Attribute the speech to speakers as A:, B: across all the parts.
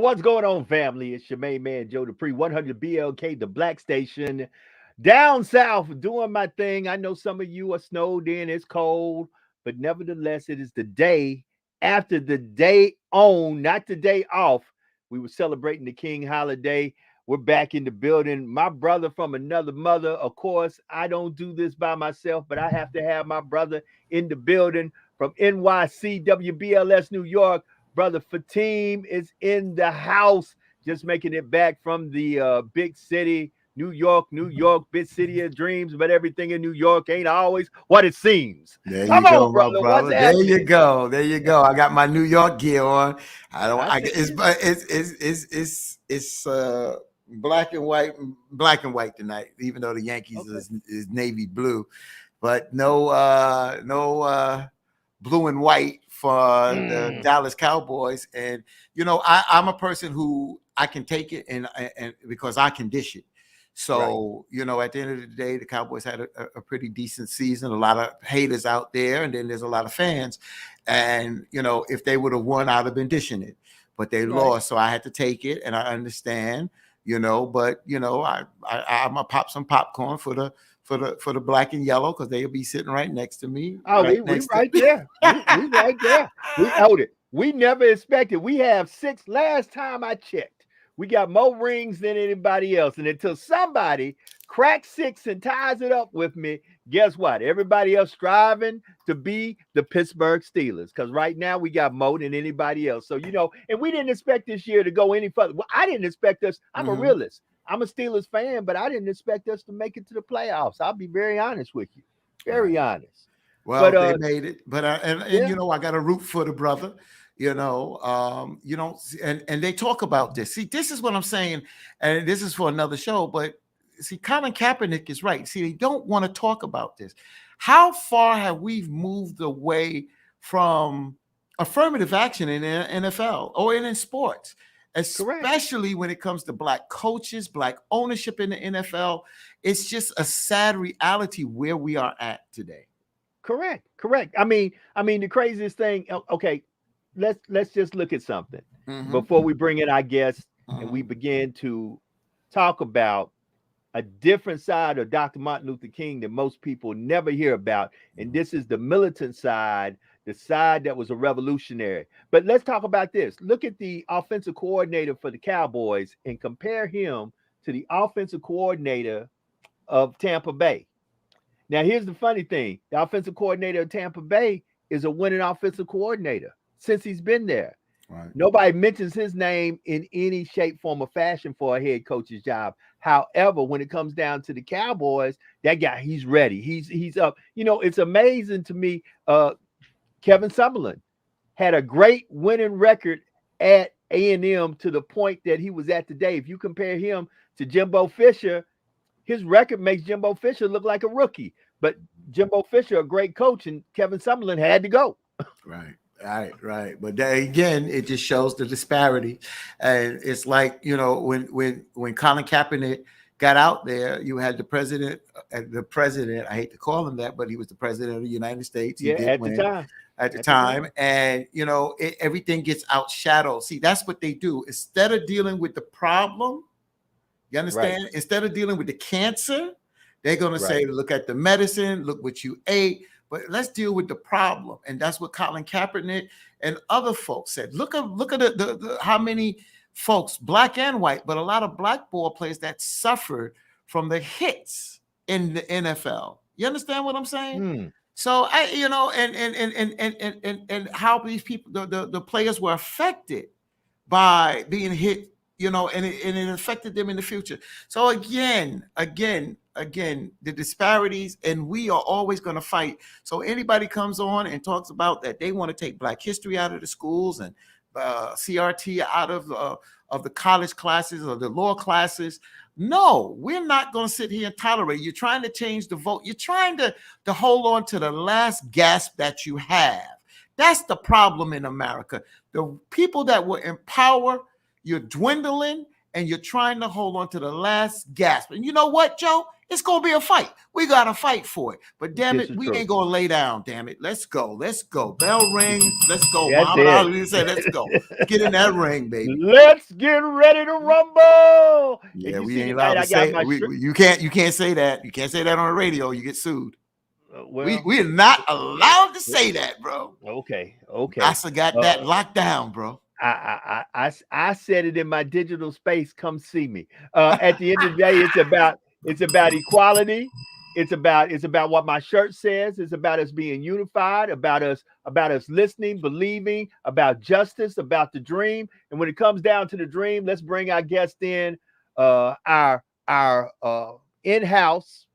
A: What's going on, family? It's your main man, Joe Dupree, 100 BLK, the Black Station, down south, doing my thing. I know some of you are snowed in, it's cold, but nevertheless, it is the day after the day on, not the day off. We were celebrating the King holiday. We're back in the building. My brother from another mother. Of course, I don't do this by myself, but I have to have my brother in the building from NYC, WBLS, New York. Brother Fatim is in the house, just making it back from the big city, New York, big city of dreams, but everything in New York ain't always what it seems.
B: There you
A: Come on,
B: go, my
A: brother. What's
B: brother. There you
A: happening?
B: go. There you go. I got my New York gear on. I don't.
A: I
B: I
A: see
B: it's
A: you.
B: but it's black and white tonight. Even though the Yankees
A: Okay.
B: is navy blue, but no blue and white for the
A: Mm,
B: Dallas Cowboys. And I'm a person who I can take it and because I can dish it.
A: right.
B: So, at the end of the day, the Cowboys had a pretty decent season. A lot of haters out there, and then there's a lot of fans. And, if they would have won, I'd have been dishing it. But they
A: Right.
B: lost, so I had to take it, and I understand, but I'm gonna pop some popcorn for the black and yellow because they'll be sitting right next to me,
A: Oh,
B: right
A: we
B: next to
A: right there. We right there. We out it. We never expected. We have six. Last time I checked, we got more rings than anybody else. And until somebody cracks six and ties it up with me, guess what? Everybody else striving to be the Pittsburgh Steelers. Because right now we got more than anybody else. So and we didn't expect this year to go any further. Well, I didn't expect us. I'm a
B: hmm
A: realist. I'm a Steelers fan, but I didn't expect us to make it to the playoffs. I'll be very honest with you. Very
B: Right.
A: honest. But
B: Well, they made it, but and
A: yeah,
B: I got a root for the brother. And they talk about this. See, this is what I'm saying, and this is for another show. But see, Colin Kaepernick is right. See, they don't want to talk about this. How far have we moved away from affirmative action in the NFL or in sports,
A: correct.
B: especially when it comes to black coaches, black ownership in the NFL? It's just a sad reality where we are at today.
A: Correct. Correct. I mean the craziest thing, okay, let's just look at something
B: hmm
A: before we bring in our guests and we
B: hmm
A: begin to talk about a different side of Dr. Martin Luther King that most people never hear about. And this is the militant side, the side that was a revolutionary. But let's talk about this. Look at the offensive coordinator for the Cowboys and compare him to the offensive coordinator of Tampa Bay. Now, here's the funny thing: the offensive coordinator of Tampa Bay is a winning offensive coordinator since he's been there.
B: Right.
A: Nobody mentions his name in any shape, form, or fashion for a head coach's job. However, when it comes down to the Cowboys, that guy, he's ready. He's up. It's amazing to me. Kevin Summerlin had a great winning record at A&M to the point that he was at today. If you compare him to Jimbo Fisher, his record makes Jimbo Fisher look like a rookie. But Jimbo Fisher, a great coach, and Kevin Summerlin had to go.
B: Right. Right. But then again, it just shows the disparity. And it's like, when Colin Kaepernick got out there, you had the president, I hate to call him that, but he was the president of the United States. He
A: Yeah,
B: did
A: at the
B: win
A: time.
B: at the
A: At the
B: time.
A: time.
B: And, everything gets outshadowed. See, that's what they do. Instead of dealing with the problem, you
A: Right.
B: understand? Instead of dealing with the cancer, they're going to
A: Right.
B: say, look at the medicine, look what you ate, but let's deal with the problem. And that's what Colin Kaepernick and other folks said. Look at how many folks, black and white, but a lot of black ball players that suffered from the hits in the NFL. You understand what I'm saying?
A: Hmm.
B: So and how these people, the players were affected by being hit, and it affected them in the future. So again, the disparities, and we are always going to fight. So anybody comes on and talks about that they want to take Black history out of the schools and CRT out of the college classes or the law classes. No, we're not going to sit here and tolerate. You're trying to change the vote. You're trying to hold on to the last gasp that you have. That's the problem in America. The people that were in power, you're dwindling, and you're trying to hold on to the last gasp. And you know what, Joe? It's going to be a fight. We got to fight for it. But damn it, we ain't going to lay down, damn it. Let's go. Let's go. Bell ring. Let's go. Muhammad Ali said, let's go. Get in that ring, baby.
A: Let's get ready to rumble.
B: Yeah, we ain't allowed to say you can't say that. You can't say that on the radio. You get sued. We're not allowed to say that, bro.
A: Okay.
B: I got that locked down, bro.
A: I said it in my digital space. Come see me. At the end of the day, it's about equality. It's about what my shirt says. It's about us being unified, about us listening, believing, about justice, about the dream. And when it comes down to the dream, let's bring our guest in, our in-house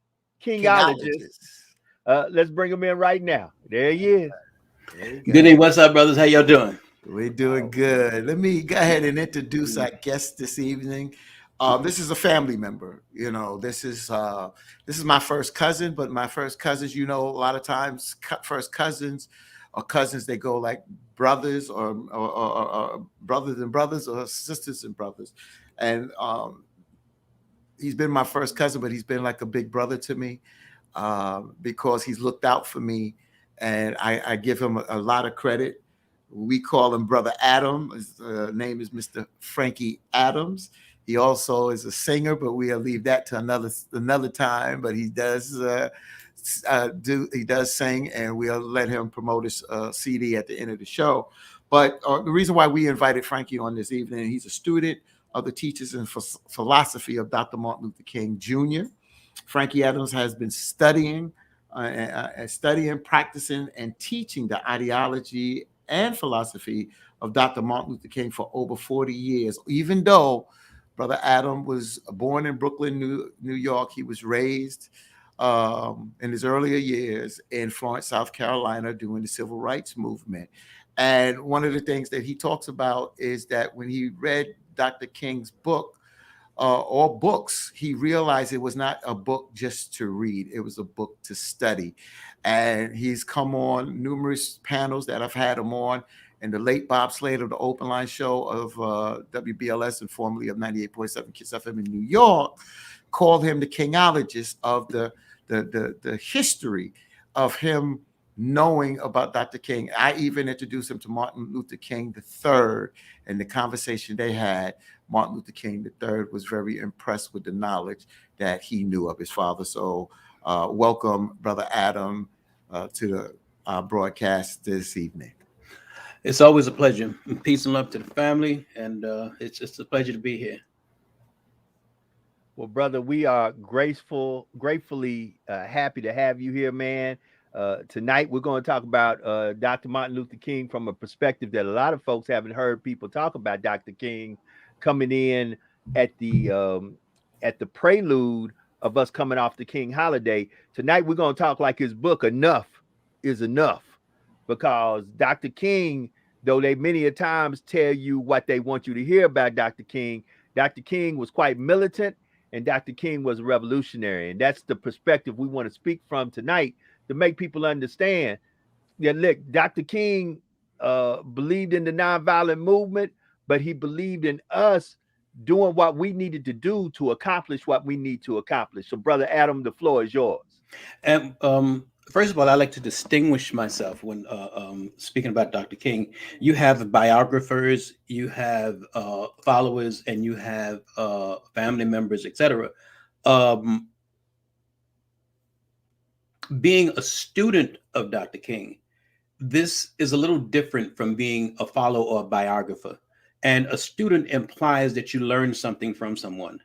A: kingologist. Let's bring him in right now. There he is.
C: Good day. What's up, brothers? How y'all doing?
B: We're doing good. Let me go ahead and introduce our guest this evening. This is a family member. You know, this is my first cousin, but my first cousins, you know, a lot of times first cousins or cousins, they go like brothers or brothers and brothers or sisters and brothers. And he's been my first cousin, but he's been like a big brother to me because he's looked out for me. And I give him a lot of credit. We call him Brother Adam. His name is Mr. Frankie Adams. He also is a singer, but we'll leave that to another time. But he does sing, and we'll let him promote his CD at the end of the show. But the reason why we invited Frankie on this evening, he's a student of the Teachers in Philosophy of Dr. Martin Luther King Jr. Frankie Adams has been studying, practicing, and teaching the ideology and philosophy of Dr. Martin Luther King for over 40 years. Even though Brother Adam was born in Brooklyn, New York, he was raised in his earlier years in Florence, South Carolina, during the Civil Rights Movement. And one of the things that he talks about is that when he read Dr. King's book, or books, he realized it was not a book just to read. It was a book to study. And he's come on numerous panels that I've had him on. And the late Bob Slade of the Open Line Show of WBLS and formerly of 98.7 Kiss FM in New York called him the kingologist of the history of him knowing about Dr. King. I even introduced him to Martin Luther King III, and the conversation they had, Martin Luther King III was very impressed with the knowledge that he knew of his father. So welcome, Brother Adam, to the broadcast this evening.
C: It's always a pleasure. Peace and love to the family, and it's a pleasure to be here.
A: Well, brother, we are gratefully happy to have you here, man. Tonight, we're going to talk about Dr. Martin Luther King from a perspective that a lot of folks haven't heard people talk about Dr. King coming in at the prelude of us coming off the King holiday. Tonight, we're going to talk like his book, Enough is Enough, because Dr. King, though they many a times tell you what they want you to hear about Dr. King was quite militant, and Dr. King was a revolutionary. And that's the perspective we want to speak from tonight, to make people understand that, look, Dr. King believed in the nonviolent movement, but he believed in us doing what we needed to do to accomplish what we need to accomplish. So, Brother Adam, the floor is yours.
C: And first of all, I like to distinguish myself when speaking about Dr. King. You have biographers, you have followers, and you have family members, etc. Being a student of Dr. King, this is a little different from being a follower or a biographer. And a student implies that you learn something from someone.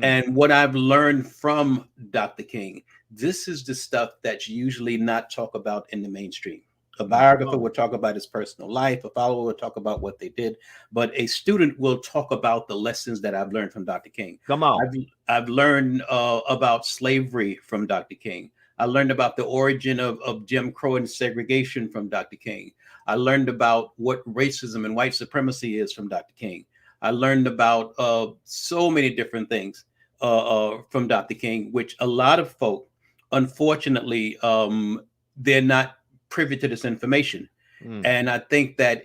C: And what I've learned from Dr. King, this is the stuff that's usually not talked about in the mainstream. A biographer will talk about his personal life, a follower will talk about what they did, but a student will talk about the lessons that I've learned from Dr. King.
A: Come on.
C: I've learned about slavery from Dr. King. I learned about the origin of Jim Crow and segregation from Dr. King. I learned about what racism and white supremacy is from Dr. King. I learned about so many different things from Dr. King, which a lot of folk, unfortunately, they're not privy to this information. And I think that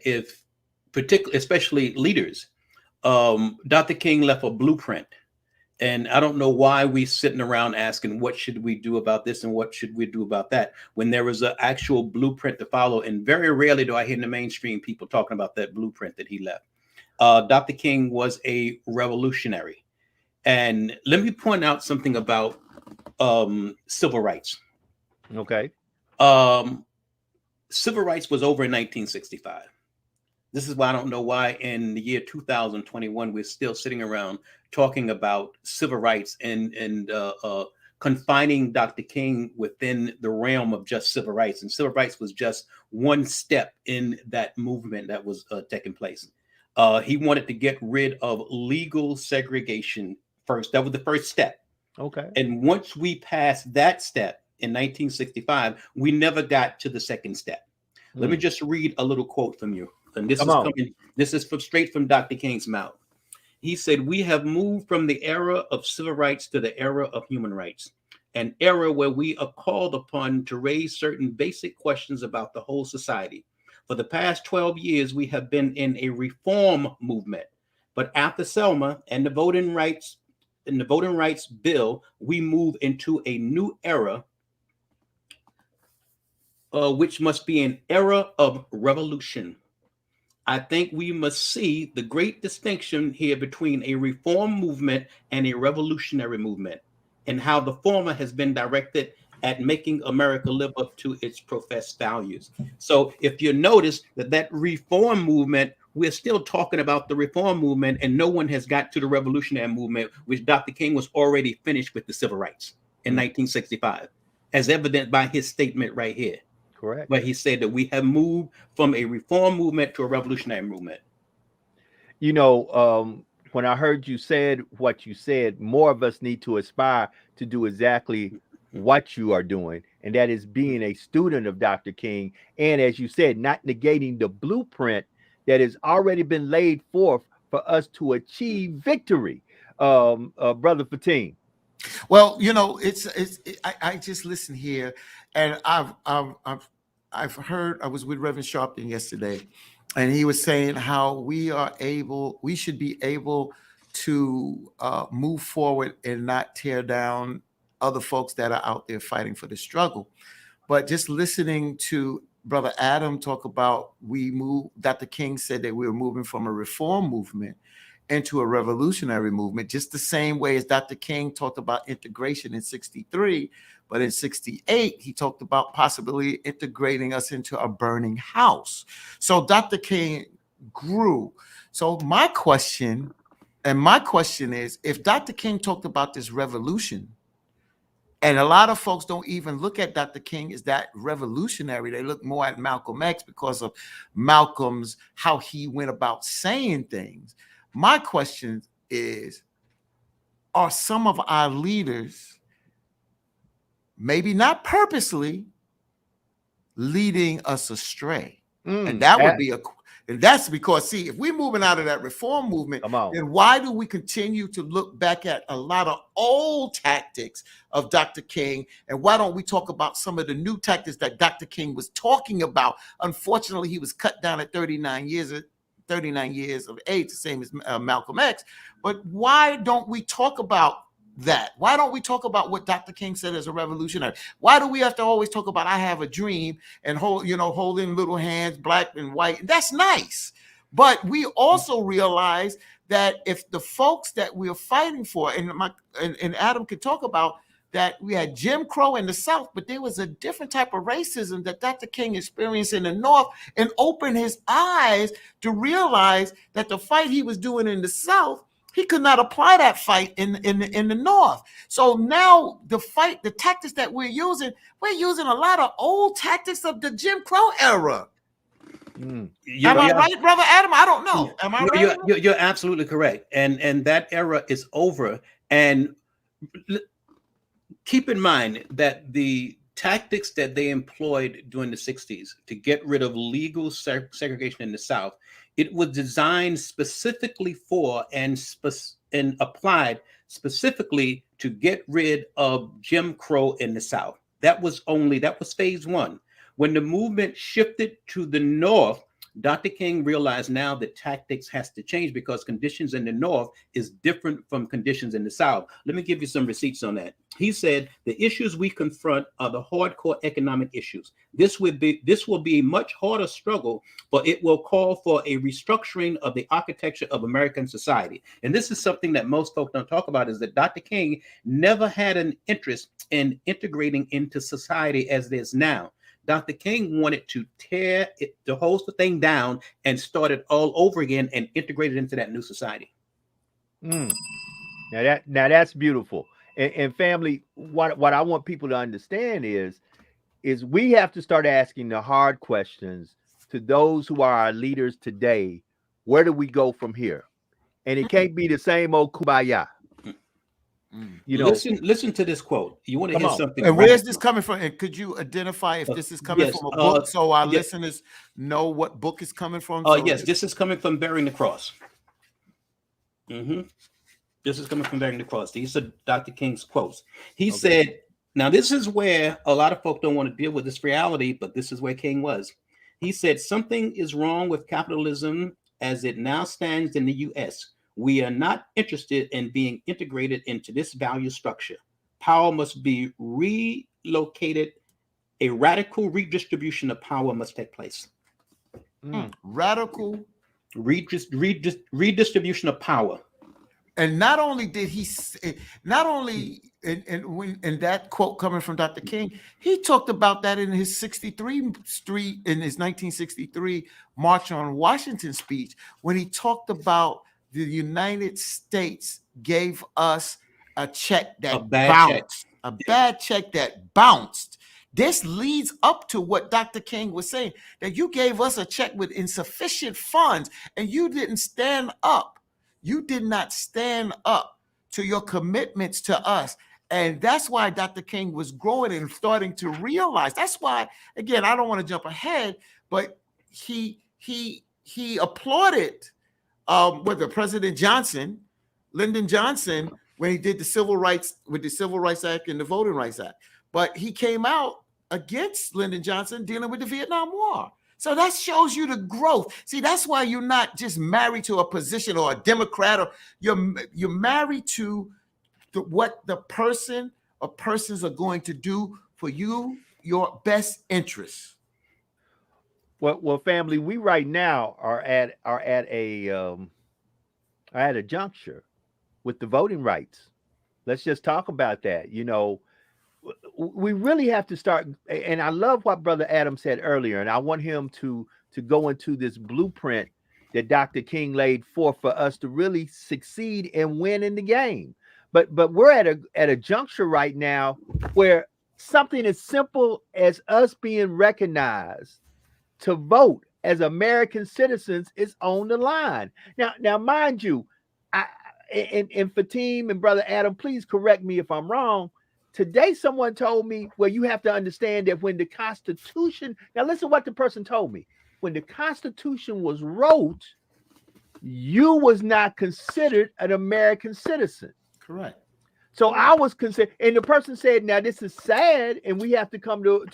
C: especially leaders, Dr. King left a blueprint. And I don't know why we sitting around asking what should we do about this and what should we do about that when there was an actual blueprint to follow. And very rarely do I hear in the mainstream people talking about that blueprint that he left. Dr. King was a revolutionary. And let me point out something about civil rights.
A: Okay.
C: Civil rights was over in 1965. This is why I don't know why in the year 2021 we're still sitting around talking about civil rights and confining Dr. King within the realm of just civil rights. And civil rights was just one step in that movement that was taking place. He wanted to get rid of legal segregation first. That was the first step.
A: Okay.
C: And once we passed that step in 1965, we never got to the second step. Let me just read a little quote from you. And this is straight from Dr. King's mouth. He said, "We have moved from the era of civil rights to the era of human rights, an era where we are called upon to raise certain basic questions about the whole society. For the past 12 years, we have been in a reform movement. But after Selma and the voting rights bill, we move into a new era, which must be an era of revolution. I think we must see the great distinction here between a reform movement and a revolutionary movement, and how the former has been directed at making America live up to its professed values." So if you notice that reform movement, we're still talking about the reform movement, and no one has got to the revolutionary movement, which Dr. King was already finished with the civil rights in 1965, as evident by his statement right here.
A: Correct.
C: But he said that we have moved from a reform movement to a revolutionary movement.
A: You know, when I heard you said what you said, more of us need to aspire to do exactly what you are doing, and that is being a student of Dr. King, and as you said, not negating the blueprint that has already been laid forth for us to achieve victory. Brother Fatim.
B: Well, you know, I just listen here, and I've heard. I was with Reverend Sharpton yesterday, and he was saying how we should be able to move forward and not tear down other folks that are out there fighting for the struggle. But just listening to Brother Adam talk about Dr. King said that we were moving from a reform movement into a revolutionary movement, just the same way as Dr. King talked about integration in 63, but in 68, he talked about possibly integrating us into a burning house. So Dr. King grew. So my question is, if Dr. King talked about this revolution, and a lot of folks don't even look at Dr. King as that revolutionary. They look more at Malcolm X because of Malcolm's, how he went about saying things. My question is, are some of our leaders, maybe not purposely, leading us astray? And that would be and that's because, see, if we're moving out of that reform movement, then why do we continue to look back at a lot of old tactics of Dr. King? And why don't we talk about some of the new tactics that Dr. King was talking about? Unfortunately, he was cut down at 39 years of age, the same as Malcolm X. But why don't we talk about that? Why don't we talk about what Dr. King said as a revolutionary? Why do we have to always talk about I have a dream and holding little hands, black and white? That's nice. But we also realize that if the folks that we're fighting for, and Adam could talk about that, we had Jim Crow in the South, but there was a different type of racism that Dr. King experienced in the North, and opened his eyes to realize that the fight he was doing in the South, he could not apply that fight in the North. So now the tactics that we're using a lot of old tactics of the Jim Crow era. Am I right, Brother Adam? I don't know. Am I right?
C: You're absolutely correct. And that era is over. And keep in mind that the tactics that they employed during the 60s to get rid of legal segregation in the South, it was designed specifically for and applied specifically to get rid of Jim Crow in the South. That was phase one. When the movement shifted to the North, Dr. King realized now that tactics has to change because conditions in the North is different from conditions in the South. Let me give you some receipts on that. He said, the issues we confront are the hardcore economic issues. This will be a much harder struggle, but it will call for a restructuring of the architecture of American society. And this is something that most folks don't talk about, is that Dr. King never had an interest in integrating into society as it is now. Dr. King wanted to tear the whole thing down and start it all over again and integrate it into that new society.
A: Now that's beautiful. And family, what I want people to understand is we have to start asking the hard questions to those who are our leaders today. Where do we go from here? And it can't be the same old kumbaya. You know,
C: listen to this quote. You want to hear something?
B: And where's this coming from? And could you identify if this is coming from a book, so our listeners know what book is coming from?
C: Yes, this is coming from Bearing the Cross. This is coming from Bearing the Cross. These are Dr. King's quotes. He said, now this is where a lot of folk don't want to deal with this reality, but this is where King was. He said, something is wrong with capitalism as it now stands in the U.S. We are not interested in being integrated into this value structure. Power must be relocated. A radical redistribution of power must take place.
B: Radical
C: redistribution of power. And
B: not only did he, in that quote coming from Dr. King, he talked about that in his 1963 March on Washington speech, when he talked about the United States gave us a check that bounced, a bad check that bounced. This leads up to what Dr. King was saying, that you gave us a check with insufficient funds and you didn't stand up. You did not stand up to your commitments to us. And that's why Dr. King was growing and starting to realize. That's why, again, I don't want to jump ahead, but he applauded whether President Johnson, Lyndon Johnson, when he did the Civil Rights Act and the Voting Rights Act. But he came out against Lyndon Johnson dealing with the Vietnam War. So that shows you the growth. See, that's why you're not just married to a position or a Democrat, or you're married to what the person or persons are going to do for you, your best interests.
A: Well, family, we right now are at a juncture with the voting rights. Let's just talk about that. You know, we really have to start. And I love what Brother Adam said earlier, and I want him to go into this blueprint that Dr. King laid forth for us to really succeed and win in the game. But we're at a juncture right now where something as simple as us being recognized to vote as American citizens is on the line. Now, mind you, and Fatim and Brother Adam, please correct me if I'm wrong. Today, someone told me, well, you have to understand that when the Constitution, now listen what the person told me. When the Constitution was wrote, you was not considered an American citizen.
B: Correct.
A: So I was considered, and the person said, now this is sad, and we have to come to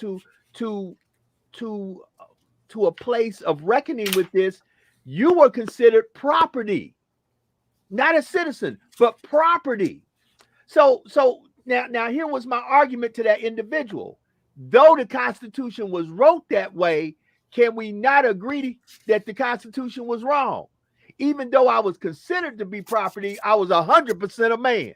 A: a place of reckoning with this. You were considered property, not a citizen, but property. So now here was my argument to that individual. Though the Constitution was wrote that way, can we not agree that the Constitution was wrong? Even though I was considered to be property, I was 100% a man.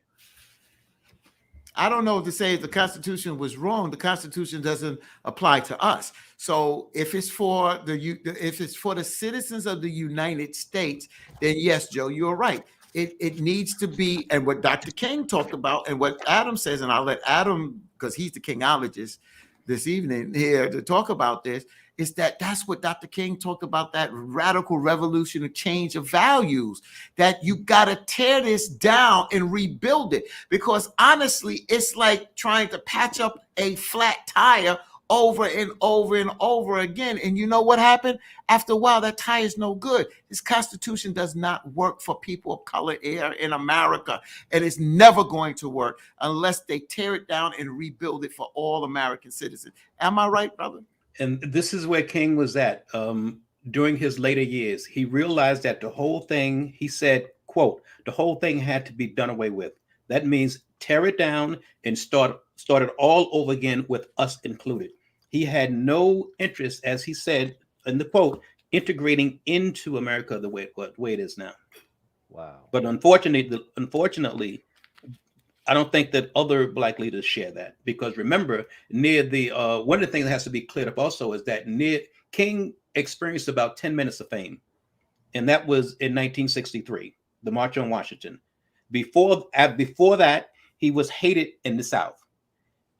B: I don't know to say if the Constitution was wrong. The Constitution doesn't apply to us. So if it's for the citizens of the United States, then yes, Joe, you're right. It needs to be, and what Dr. King talked about, and what Adam says, and I'll let Adam, because he's the Kingologist this evening here to talk about this, is that's what Dr. King talked about, that radical revolution, a change of values, that you got to tear this down and rebuild it. Because honestly, it's like trying to patch up a flat tire over and over and over again. And you know what happened? After a while, that tire is no good. This Constitution does not work for people of color here in America. And it's never going to work unless they tear it down and rebuild it for all American citizens. Am I right, brother?
C: And this is where King was at. during his later years, he realized that the whole thing, he said, quote, the whole thing had to be done away with. That means tear it down and start it all over again with us included. He had no interest, as he said in the quote, integrating into America the way it is now.
A: Wow.
C: But unfortunately, I don't think that other Black leaders share that, because remember, near the one of the things that has to be cleared up also is that King experienced about 10 minutes of fame, and that was in 1963, the March on Washington. Before that, he was hated in the South.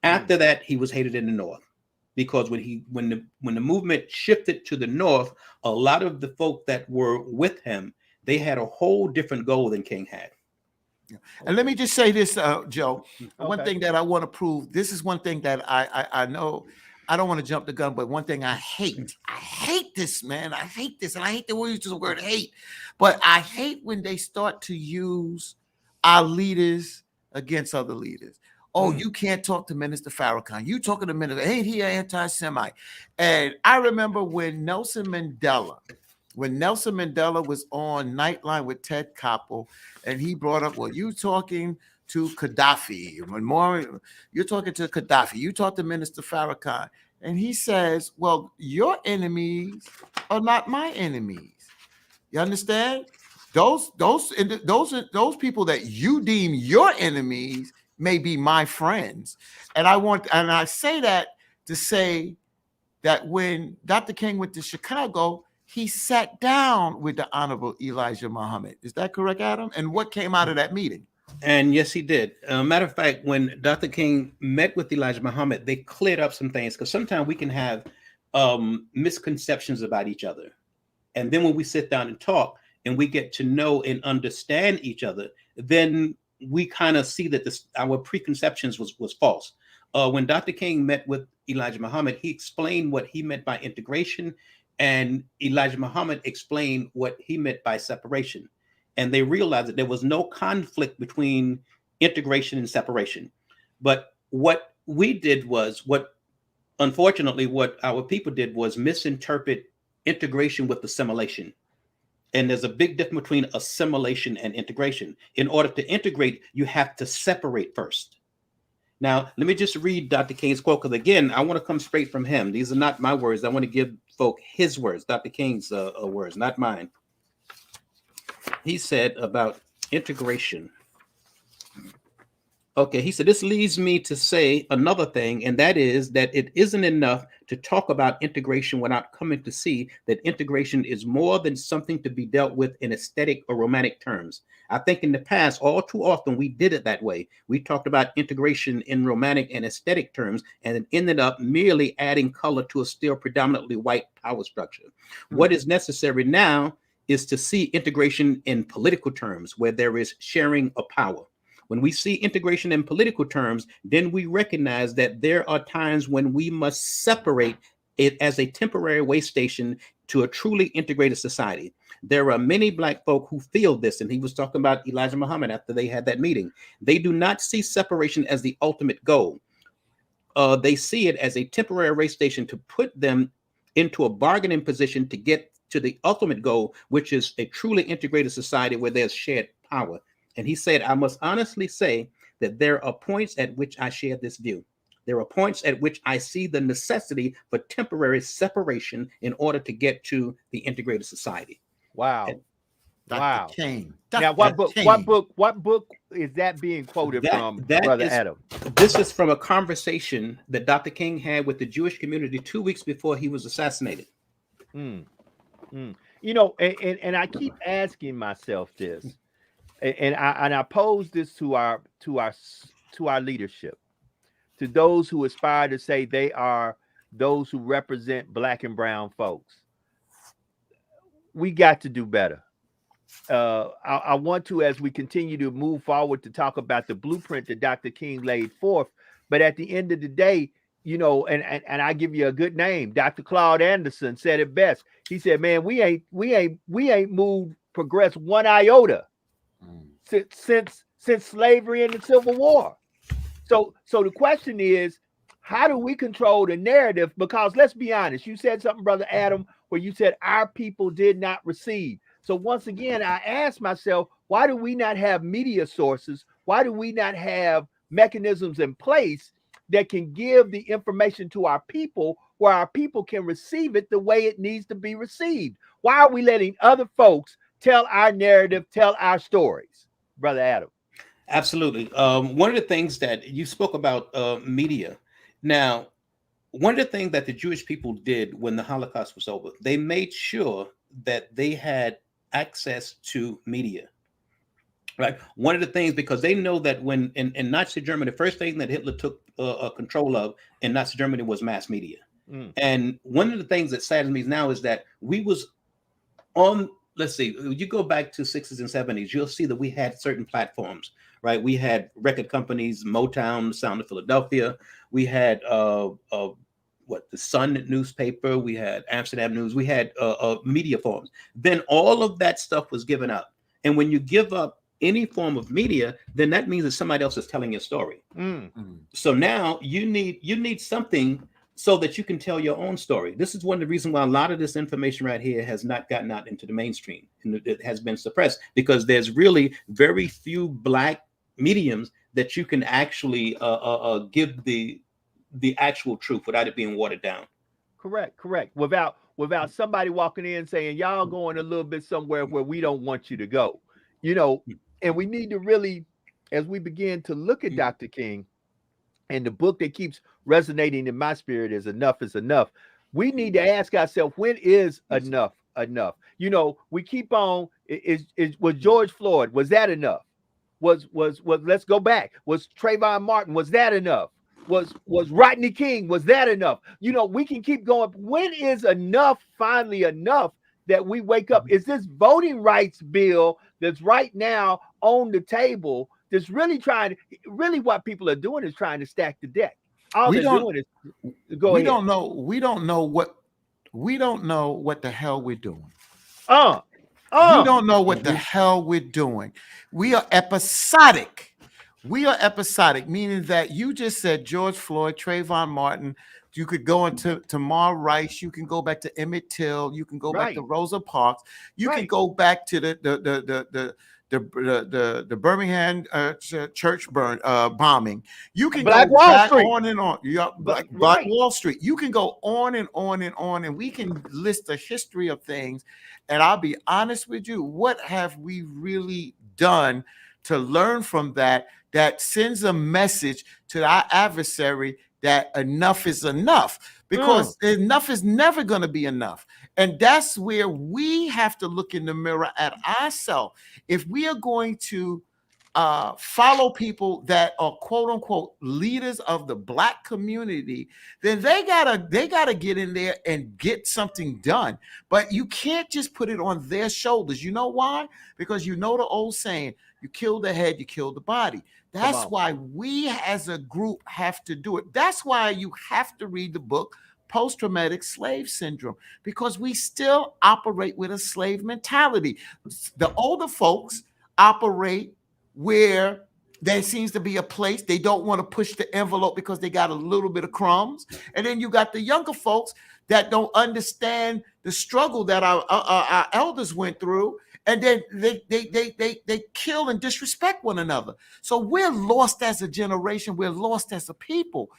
C: After that, he was hated in the North, because when the movement shifted to the North, a lot of the folk that were with him, they had a whole different goal than King had.
B: And let me just say this, Joe. One
A: Okay.
B: thing that I want to prove, this is one thing that I know, I don't want to jump the gun, but one thing I hate this, man. I hate this. And I hate the way you use the word hate, but I hate when they start to use our leaders against other leaders. Oh, you can't talk to Minister Farrakhan. You talking to Minister, ain't he an anti-Semite? And I remember when Nelson Mandela was on Nightline with Ted Koppel, and he brought up, well, you talking to Gaddafi. When more, you're talking to Gaddafi. You talk to Minister Farrakhan. And he says, well, your enemies are not my enemies. You understand? Those people that you deem your enemies may be my friends. And I say that to say that when Dr. King went to Chicago, he sat down with the Honorable Elijah Muhammad. Is that correct, Adam? And what came out of that meeting?
C: And yes, he did. Matter of fact, when Dr. King met with Elijah Muhammad, they cleared up some things, because sometimes we can have misconceptions about each other. And then when we sit down and talk and we get to know and understand each other, then we kind of see that our preconceptions was false. When Dr. King met with Elijah Muhammad, he explained what he meant by integration, and Elijah Muhammad explained what he meant by separation. And they realized that there was no conflict between integration and separation. But what we did was, unfortunately, what our people did was misinterpret integration with assimilation. And there's a big difference between assimilation and integration. In order to integrate, you have to separate first. Now, let me just read Dr. King's quote, because again, I want to come straight from him. These are not my words. I want to give folk his words, Dr. King's words, not mine. He said about integration. Okay, he said, this leads me to say another thing, and that is that it isn't enough to talk about integration without coming to see that integration is more than something to be dealt with in aesthetic or romantic terms. I think in the past, all too often, we did it that way. We talked about integration in romantic and aesthetic terms, and it ended up merely adding color to a still predominantly white power structure. What is necessary now is to see integration in political terms, where there is sharing of power. When we see integration in political terms, then we recognize that there are times when we must separate it as a temporary way station to a truly integrated society. There are many Black folk who feel this, and he was talking about Elijah Muhammad after they had that meeting. They do not see separation as the ultimate goal. They see it as a temporary race station to put them into a bargaining position to get to the ultimate goal, which is a truly integrated society where there's shared power. And he said, I must honestly say that there are points at which I share this view. There are points at which I see the necessity for temporary separation in order to get to the integrated society.
A: Wow.
B: Dr. King.
A: Now, what book is that being quoted from, Brother Adam?
C: This is from a conversation that Dr. King had with the Jewish community 2 weeks before he was assassinated.
A: You know, and I keep asking myself this, and I pose this to our leadership, to those who aspire to say they are those who represent Black and brown folks. We got to do better. I want to, as we continue to move forward, to talk about the blueprint that Dr. King laid forth. But at the end of the day, you know, and I give you a good name. Dr. Claude Anderson said it best. He said, man, we ain't progressed one iota since slavery and the Civil War. So the question is, how do we control the narrative? Because let's be honest, you said something, Brother Adam. where you said our people did not receive. So once again, I ask myself, why do we not have media sources? Why do we not have mechanisms in place that can give the information to our people where our people can receive it the way it needs to be received? Why are we letting other folks tell our narrative, tell our stories? Brother Adam.
C: Absolutely. One of the things that you spoke about, media. Now, one of the things that the Jewish people did when the Holocaust was over, they made sure that they had access to media. Right. One of the things, because they know that when in Nazi Germany, the first thing that Hitler took control of in Nazi Germany was mass media. And one of the things that saddens me now is that we was on, let's see, you go back to 60s and 70s, you'll see that we had certain platforms, right? We had record companies, Motown, Sound of Philadelphia. We had the Sun newspaper. We had Amsterdam News. We had media forms. Then all of that stuff was given up. And when you give up any form of media, then that means that somebody else is telling your story. So now you need something so that you can tell your own story. This is one of the reasons why a lot of this information right here has not gotten out into the mainstream, and it has been suppressed, because there's really very few Black mediums that you can actually give the actual truth without it being watered down.
A: Correct. Without somebody walking in saying, y'all going a little bit somewhere where we don't want you to go, and we need to really, as we begin to look at Dr. King, and the book that keeps resonating in my spirit is Enough is Enough. We need to ask ourselves, when is enough enough? We keep on, was George Floyd, was that enough? Was let's go back. Was Trayvon Martin, was that enough? Was Rodney King, was that enough? We can keep going. When is enough finally enough that we wake up? Is this voting rights bill that's right now on the table that's really what people are doing is trying to stack the deck? All they're doing is go ahead.
B: We don't know what the hell we're doing. We don't know what the hell we're doing. We are episodic. Meaning that you just said George Floyd, Trayvon Martin. You could go into Tamar Rice. You can go back to Emmett Till. You can go back to Rosa Parks. You can go back to the Birmingham church bombing. You can
A: Black
B: go
A: Wall
B: back
A: Street.
B: on and on. Black Wall Street. You can go on and on and on, and we can list a history of things. And I'll be honest with you, what have we really done to learn from that sends a message to our adversary that enough is enough? Because enough is never going to be enough. And that's where we have to look in the mirror at ourselves. If we are going to follow people that are quote unquote leaders of the Black community, then they gotta get in there and get something done. But you can't just put it on their shoulders. You know why? Because the old saying, you kill the head, you kill the body. That's why we as a group have to do it. That's why you have to read the book Post-Traumatic Slave Syndrome, because we still operate with a slave mentality. The older folks operate where there seems to be a place they don't want to push the envelope because they got a little bit of crumbs. And then you got the younger folks that don't understand the struggle that our elders went through. And then they kill and disrespect one another. So we're lost as a generation. We're lost as a people.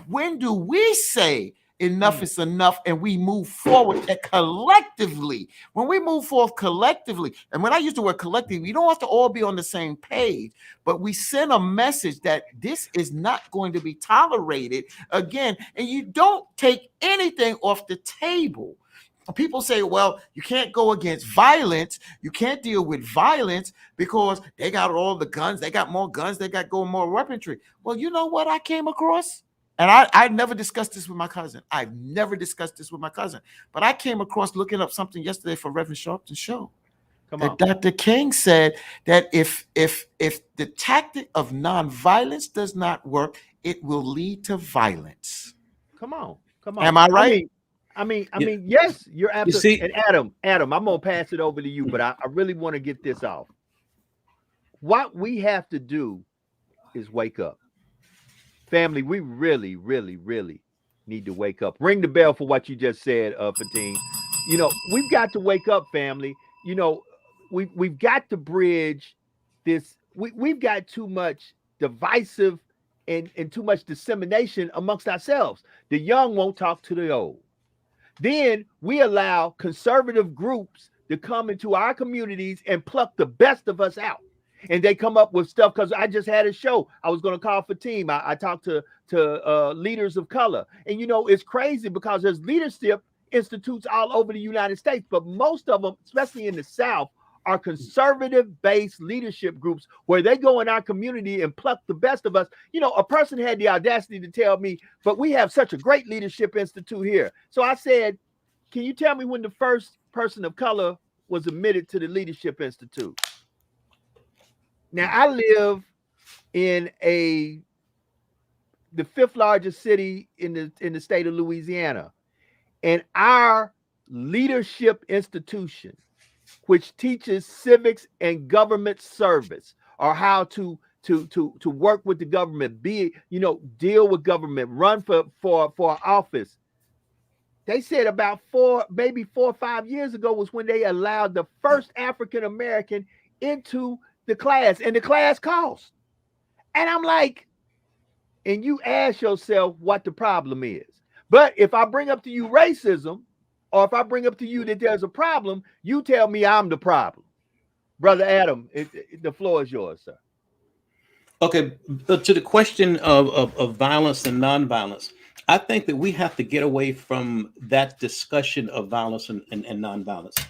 B: When do we say enough is enough and we move forward collectively? When we move forward collectively, and when I use the word collectively, we don't have to all be on the same page, but we send a message that this is not going to be tolerated again. And you don't take anything off the table. People say, well, you can't go against violence. You can't deal with violence because they got all the guns. They got more guns. They got more weaponry. Well, you know what I came across? And I never discussed this with my cousin. But I came across looking up something yesterday for Reverend Sharpton's show. Dr. King said that if the tactic of nonviolence does not work, it will lead to violence.
A: Come on.
B: Am I right?
A: I mean, yes, you're absolutely. And Adam, I'm gonna pass it over to you, but I really want to get this off. What we have to do is wake up, family. We really, really, really need to wake up. Ring the bell for what you just said, Fatin. You know, we've got to wake up, family. You know, we've got to bridge this. We've got too much divisive and too much dissemination amongst ourselves. The young won't talk to the old. Then we allow conservative groups to come into our communities and pluck the best of us out. And they come up with stuff because I just had a show. I was going to call for team. I talked to leaders of color. And, you know, it's crazy because there's leadership institutes all over the United States, but most of them, especially in the South, are conservative-based leadership groups where they go in our community and pluck the best of us. You know, a person had the audacity to tell me, but we have such a great leadership institute here. So I said, can you tell me when the first person of color was admitted to the Leadership Institute? Now, I live in the fifth largest city in the state of Louisiana, and our leadership institution, which teaches civics and government service, or how to work with the government, deal with government, run for office. They said about maybe 4 or 5 years ago was when they allowed the first African American into the class, and the class cost. And I'm like, and you ask yourself what the problem is. But if I bring up to you racism, or if I bring up to you that there's a problem, you tell me I'm the problem. Brother Adam, the floor is yours, sir.
C: Okay, to the question of violence and nonviolence, I think that we have to get away from that discussion of violence and nonviolence.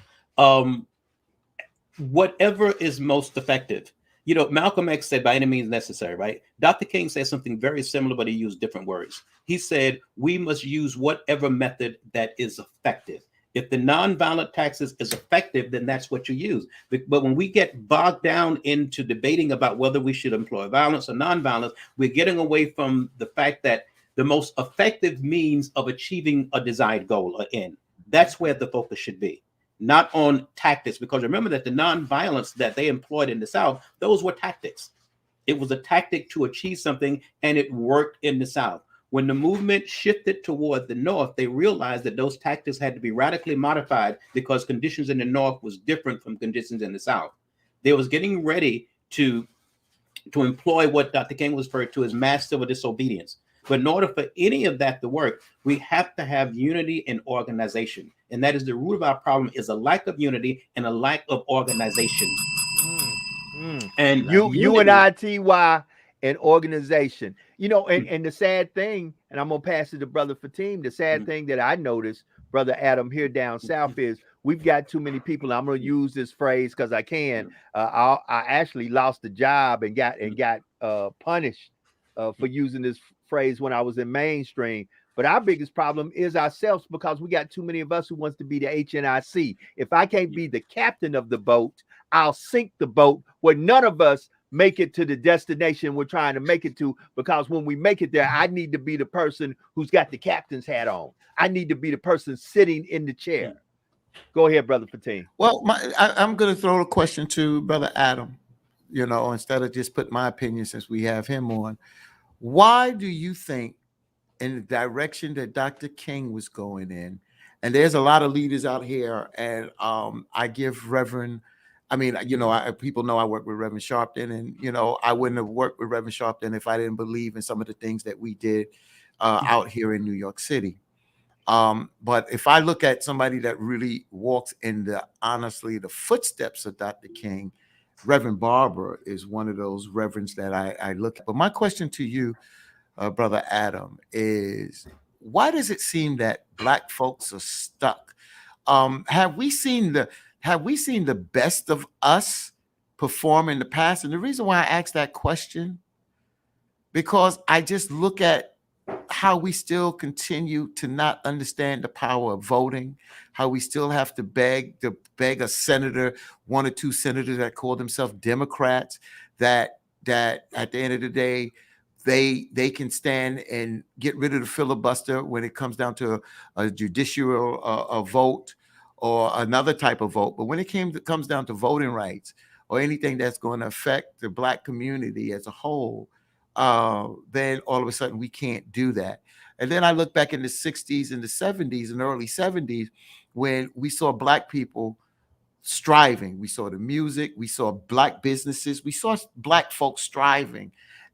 C: Whatever is most effective. You know, Malcolm X said, by any means necessary, right? Dr. King said something very similar, but he used different words. He said, we must use whatever method that is effective. If the nonviolent taxes is effective, then that's what you use. But when we get bogged down into debating about whether we should employ violence or nonviolence, we're getting away from the fact that the most effective means of achieving a desired goal or end. That's where the focus should be, not on tactics. Because remember that the nonviolence that they employed in the South, those were tactics. It was a tactic to achieve something, and it worked in the South. When the movement shifted toward the North, they realized that those tactics had to be radically modified because conditions in the North was different from conditions in the South. They was getting ready to employ what Dr. King was referred to as mass civil disobedience. But in order for any of that to work, we have to have unity and organization. And that is the root of our problem, is a lack of unity and a lack of organization.
A: And UNITY and organization. You know, and the sad thing, and I'm gonna pass it to Brother Fatim, the sad thing that I noticed, Brother Adam, here down south is we've got too many people. I'm gonna use this phrase because I can. I actually lost the job and got punished for using this phrase when I was in mainstream. But our biggest problem is ourselves, because we got too many of us who wants to be the HNIC. If I can't be the captain of the boat, I'll sink the boat, where none of us make it to the destination we're trying to make it to. Because when we make it there, I need to be the person who's got the captain's hat on. I need to be the person sitting in the chair. Go ahead, Brother Fatim.
B: Well, I'm going to throw a question to Brother Adam, you know, instead of just put my opinion, since we have him on. Why do you think, in the direction that Dr. King was going in, and there's a lot of leaders out here, and I give Reverend, I mean, you know, people know I work with Reverend Sharpton, and, you know, I wouldn't have worked with Reverend Sharpton if I didn't believe in some of the things that we did out here in New York City. But if I look at somebody that really walks in honestly, the footsteps of Dr. King, Reverend Barber is one of those reverends that I look at. But my question to you, Brother Adam, is why does it seem that Black folks are stuck? Have we seen the best of us perform in the past? And the reason why I ask that question, because I just look at how we still continue to not understand the power of voting, how we still have to beg a senator, 1 or 2 senators that call themselves Democrats, that at the end of the day, they can stand and get rid of the filibuster when it comes down to a judicial vote or another type of vote. But when it comes down to voting rights or anything that's going to affect the Black community as a whole, then all of a sudden we can't do that. And then I look back in the 60s and the 70s and early 70s, when we saw Black people striving. We saw the music, we saw Black businesses, we saw Black folks striving.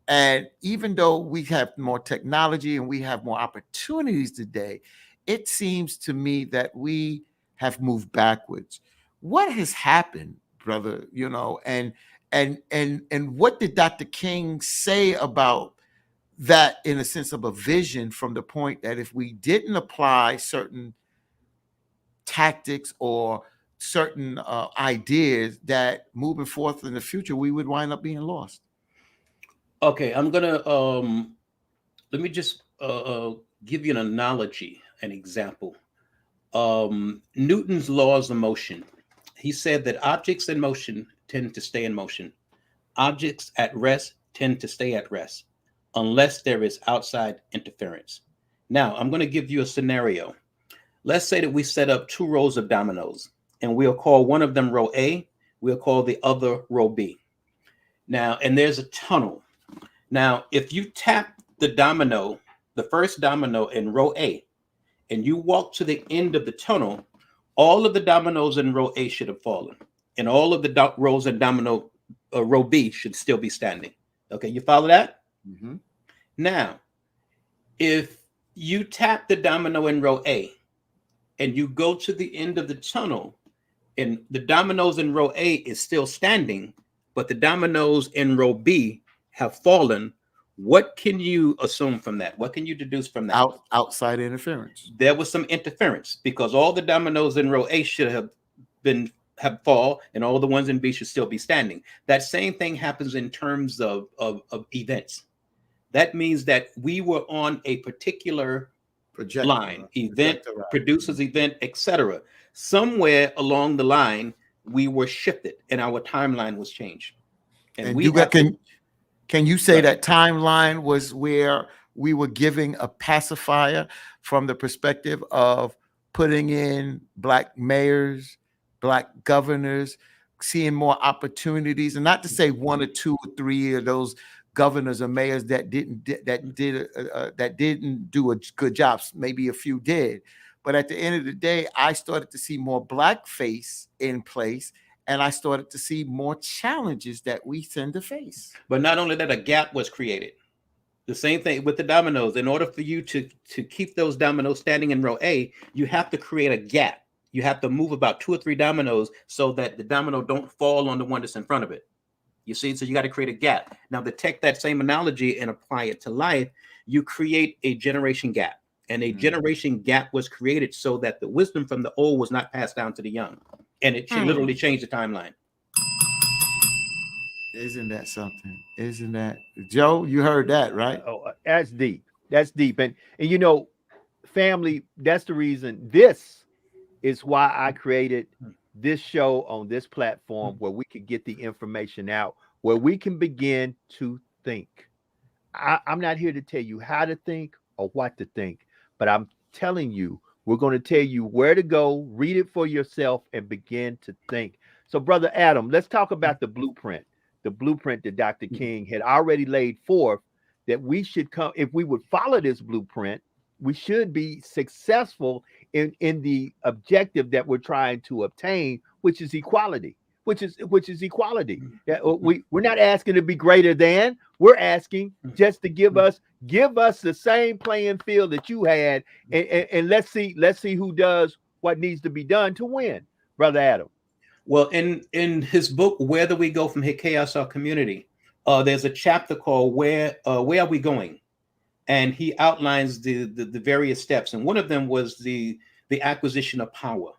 B: And even though we have more technology and we have more opportunities today, it seems to me that we have moved backwards. What has happened, brother? You know, and what did Dr. King say about that, in a sense of a vision, from the point that if we didn't apply certain tactics or certain ideas, that moving forth in the future we would wind up being lost?
C: Okay, I'm gonna let me just give you an analogy, an example. Newton's laws of motion. He said that objects in motion tend to stay in motion. Objects at rest tend to stay at rest unless there is outside interference. Now, I'm going to give you a scenario. Let's say that we set up 2 rows of dominoes, and we'll call one of them row A, we'll call the other row B. Now, and there's a tunnel. Now, if you tap the domino, the first domino in row A, and you walk to the end of the tunnel, all of the dominoes in row A should have fallen, and all of the rows in row B should still be standing. Okay, you follow that?
B: Mm-hmm.
C: Now, if you tap the domino in row A and you go to the end of the tunnel and the dominoes in row A is still standing, but the dominoes in row B have fallen, what can you assume from that? What can you deduce from that?
B: Outside interference.
C: There was some interference because all the dominoes in row A should have fall, and all the ones in B should still be standing. That same thing happens in terms of events. That means that we were on a particular line, event, producer's event, etc. Somewhere along the line, we were shifted and our timeline was changed.
B: And can you say that timeline was where we were giving a pacifier from the perspective of putting in Black mayors, Black governors, seeing more opportunities, and not to say 1 or 2 or 3 of those governors or mayors that didn't do a good job. Maybe a few did, but at the end of the day, I started to see more Black face in place, and I started to see more challenges that we tend to face.
C: But not only that, a gap was created. The same thing with the dominoes. In order for you to keep those dominoes standing in row A, you have to create a gap. You have to move about 2 or 3 dominoes so that the domino don't fall on the one that's in front of it. You see, so you got to create a gap. Now, to take that same analogy and apply it to life, you create a generation gap. And a generation gap was created so that the wisdom from the old was not passed down to the young. And it should literally change the timeline.
B: Isn't that something? Isn't that, Joe? You heard that, right?
A: Oh, that's deep. That's deep. And you know, family, that's the reason. This is why I created this show on this platform, where we could get the information out, where we can begin to think. I'm not here to tell you how to think or what to think, but I'm telling you, we're going to tell you where to go, read it for yourself, and begin to think. So, Brother Adam, let's talk about the blueprint that Dr. King had already laid forth, that we should come, if we would follow this blueprint, we should be successful in the objective that we're trying to obtain, which is equality, which is equality. We're not asking to be greater than, we're asking just to give us the same playing field that you had, and let's see who does what needs to be done to win, Brother Adam.
C: Well, in his book, Where Do We Go From Here, Chaos Our Community, there's a chapter called Where Are We Going? And he outlines the various steps. And one of them was the acquisition of power,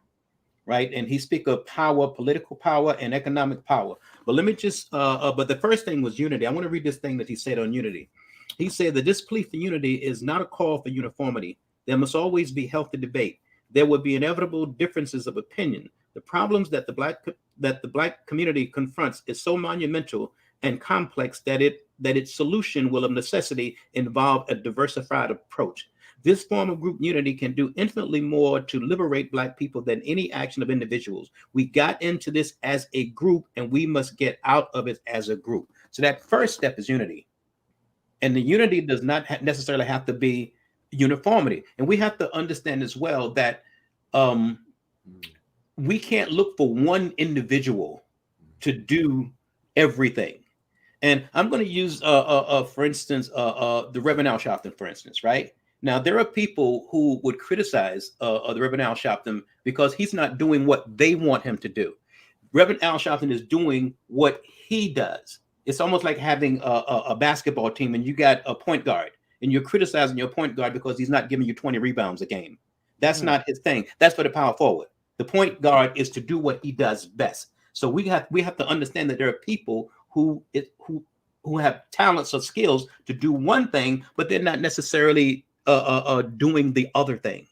C: right? And he speaks of power, political power, and economic power. But let me just, but the first thing was unity. I want to read this thing that he said on unity. He said that this plea for unity is not a call for uniformity. There must always be healthy debate. There will be inevitable differences of opinion. The problems that the Black community confronts is so monumental and complex that its solution will of necessity involve a diversified approach. This form of group unity can do infinitely more to liberate Black people than any action of individuals. We got into this as a group, and we must get out of it as a group. So that first step is unity. And the unity does not necessarily have to be uniformity. And we have to understand as well that We can't look for one individual to do everything. And I'm going to use, for instance, the Reverend Al Sharpton, for instance, right? Now, there are people who would criticize the Reverend Al Sharpton because he's not doing what they want him to do. Reverend Al Sharpton is doing what he does. It's almost like having a basketball team and you got a point guard and you're criticizing your point guard because he's not giving you 20 rebounds a game. That's not his thing. That's for the power forward. The point guard is to do what he does best. So we have to understand that there are people who have talents or skills to do one thing, but they're not necessarily doing the other thing.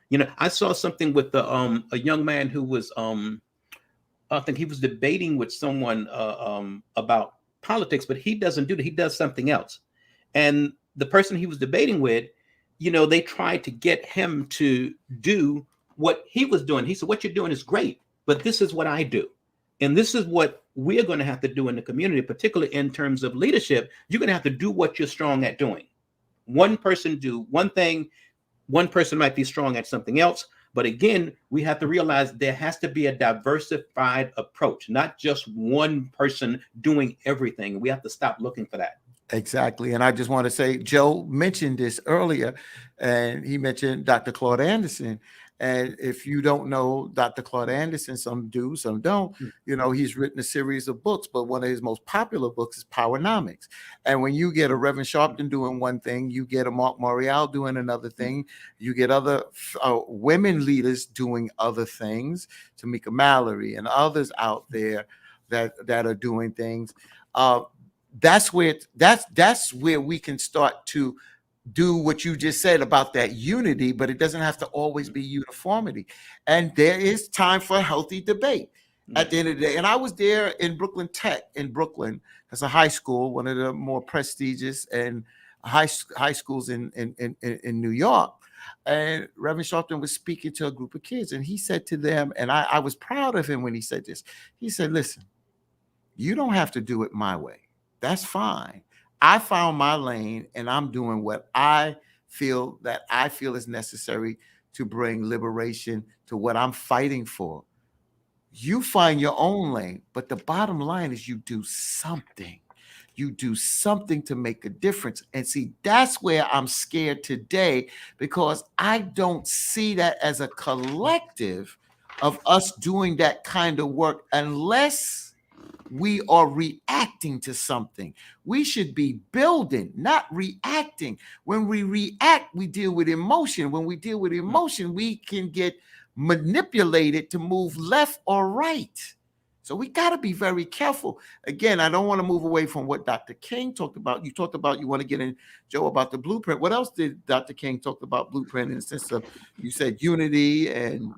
C: You know, I saw something with a young man who was I think he was debating with someone about politics, but he doesn't do that. He does something else. And the person he was debating with, you know, they tried to get him to do what he was doing. He said, what you're doing is great, but this is what I do. And this is what we're going to have to do in the community, particularly in terms of leadership. You're going to have to do what you're strong at doing. One person do one thing. One person might be strong at something else. But again, we have to realize there has to be a diversified approach, not just one person doing everything. We have to stop looking for that.
B: Exactly. And I just want to say, Joe mentioned this earlier, and he mentioned Dr. Claude Anderson. And if you don't know Dr. Claude Anderson, some do, some don't, you know, he's written a series of books, but one of his most popular books is Powernomics. And when you get a Reverend Sharpton doing one thing, you get a Mark Morial doing another thing, you get other women leaders doing other things, Tamika Mallory and others out there that are doing things. That's where we can start to do what you just said about that unity, but it doesn't have to always be uniformity. And there is time for healthy debate at the end of the day. And I was there in Brooklyn Tech in Brooklyn. That's a high school, one of the more prestigious and high schools in New York. And Reverend Sharpton was speaking to a group of kids, and he said to them, and I was proud of him when he said this. He said, listen, you don't have to do it my way. That's fine. I found my lane and I'm doing what I feel is necessary to bring liberation to what I'm fighting for. You find your own lane, but the bottom line is you do something. You do something to make a difference. And see, that's where I'm scared today, because I don't see that as a collective of us doing that kind of work unless we are reacting to something. We should be building, not reacting. When we react, we deal with emotion. When we deal with emotion, we can get manipulated to move left or right. So we got to be very careful. Again, I don't want to move away from what Dr. King talked about. You talked about, you want to get in, Joe, about the blueprint. What else did Dr. King talk about blueprint in the sense of, you said unity and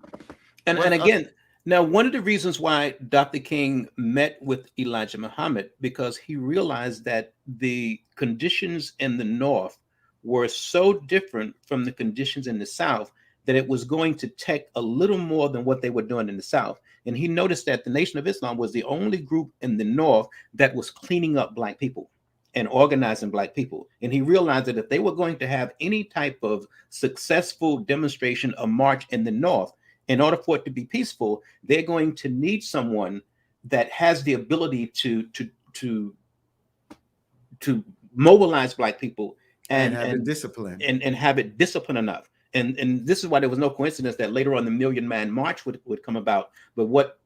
C: again, now, one of the reasons why Dr. King met with Elijah Muhammad, because he realized that the conditions in the North were so different from the conditions in the South that it was going to take a little more than what they were doing in the South. And he noticed that the Nation of Islam was the only group in the North that was cleaning up Black people and organizing Black people. And he realized that if they were going to have any type of successful demonstration or march in the North, in order for it to be peaceful, they're going to need someone that has the ability to mobilize Black people and
B: have discipline
C: and have it disciplined enough. And this is why there was no coincidence that later on the Million Man March would come about. But what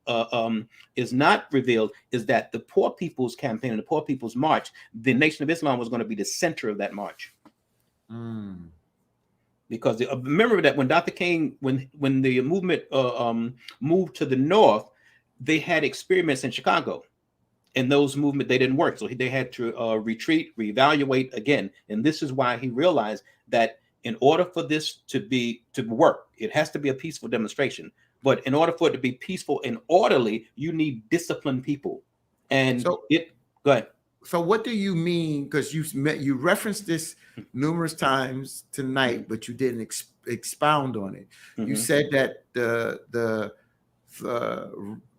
C: is not revealed is that the Poor People's Campaign and the Poor People's March, the Nation of Islam was going to be the center of that march. Because remember that when Dr. King, when the movement moved to the North, they had experiments in Chicago, and those movements, they didn't work. So they had to retreat, reevaluate again. And this is why he realized that in order for this to work, it has to be a peaceful demonstration. But in order for it to be peaceful and orderly, you need disciplined people. And go ahead.
B: So what do you mean? Because you referenced this numerous times tonight, but you didn't expound on it. You said that the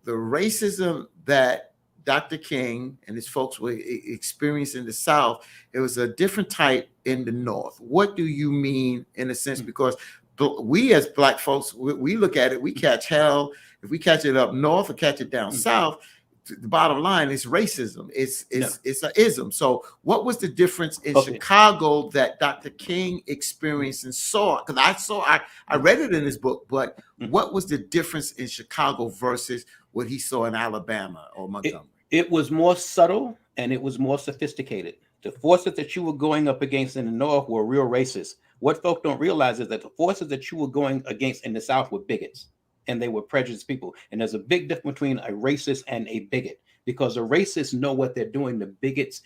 B: racism that Dr. King and his folks were experiencing in the South, it was a different type in the North. What do you mean in a sense? Because we as black folks, we look at it, we catch hell. If we catch it up north or catch it down south, the bottom line is racism. It's an ism. So what was the difference in Chicago that Dr. King experienced and saw? Because I read it in his book, but what was the difference in Chicago versus what he saw in Alabama or Montgomery?
C: It was more subtle and it was more sophisticated. The forces that you were going up against in the North were real racist. What folk don't realize is that the forces that you were going against in the South were bigots. And they were prejudiced people. And there's a big difference between a racist and a bigot, because the racists know what they're doing. The bigots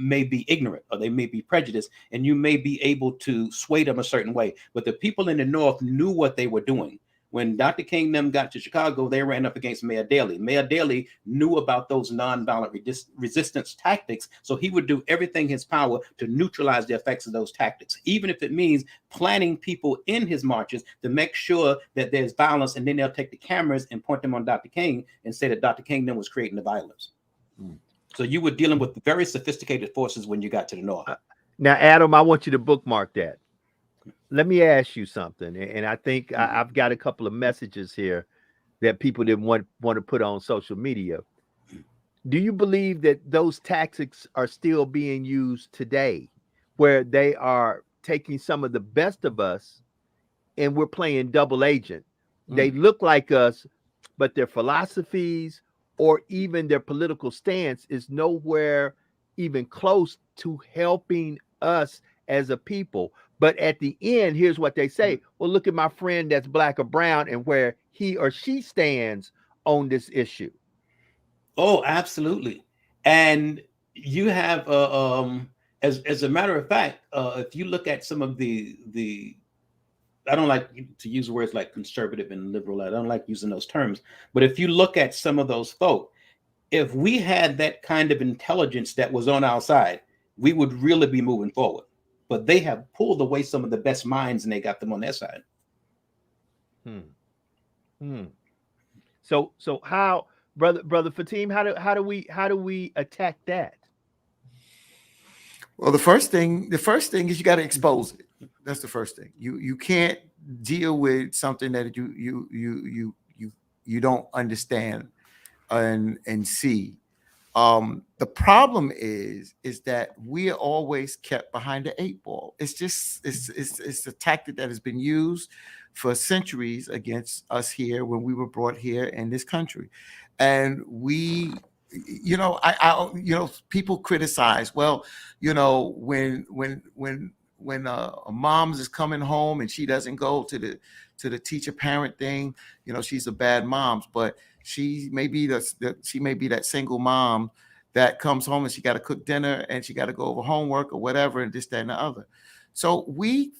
C: may be ignorant or they may be prejudiced, and you may be able to sway them a certain way. But the people in the North knew what they were doing. When Dr. King and them got to Chicago, they ran up against Mayor Daley. Mayor Daley knew about those nonviolent resistance tactics, so he would do everything in his power to neutralize the effects of those tactics, even if it means planning people in his marches to make sure that there's violence, and then they'll take the cameras and point them on Dr. King and say that Dr. King then was creating the violence. So you were dealing with very sophisticated forces when you got to the North.
A: Now, Adam, I want you to bookmark that. Let me ask you something, and I think I've got a couple of messages here that people didn't want to put on social media. Do you believe that those tactics are still being used today, where they are taking some of the best of us and we're playing double agent? They look like us, but their philosophies or even their political stance is nowhere even close to helping us as a people. But at the end, here's what they say. Well, look at my friend that's black or brown and where he or she stands on this issue.
C: Oh, absolutely. And you have, as a matter of fact, if you look at some of the, I don't like to use words like conservative and liberal. I don't like using those terms. But if you look at some of those folk, if we had that kind of intelligence that was on our side, we would really be moving forward. But they have pulled away some of the best minds and they got them on their side.
A: So how, brother Fatim, how do we attack that?
B: Well, the first thing is you got to expose it. That's the first thing. You can't deal with something that you don't understand and see. The problem is that we are always kept behind the 8 ball. It's a tactic that has been used for centuries against us here when we were brought here in this country. And we, people criticize, well, when a mom's is coming home and she doesn't go to the teacher parent thing, she's a bad mom, but she may be that single mom that comes home and she got to cook dinner and she got to go over homework or whatever and this, that, and the other. So we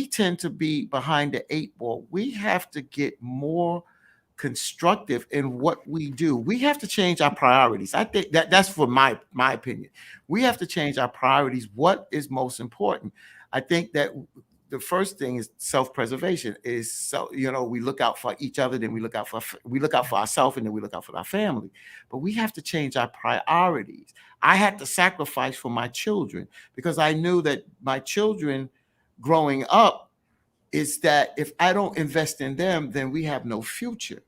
B: tend to be behind the 8 ball. We have to get more constructive in what we do. We have to change our priorities. I think that's for my opinion. We have to change our priorities. What is most important? I think that the first thing is self-preservation. We look out for each other, then we look out for ourselves, and then we look out for our family. But we have to change our priorities. I had to sacrifice for my children because I knew that my children growing up is that if I don't invest in them, then we have no future.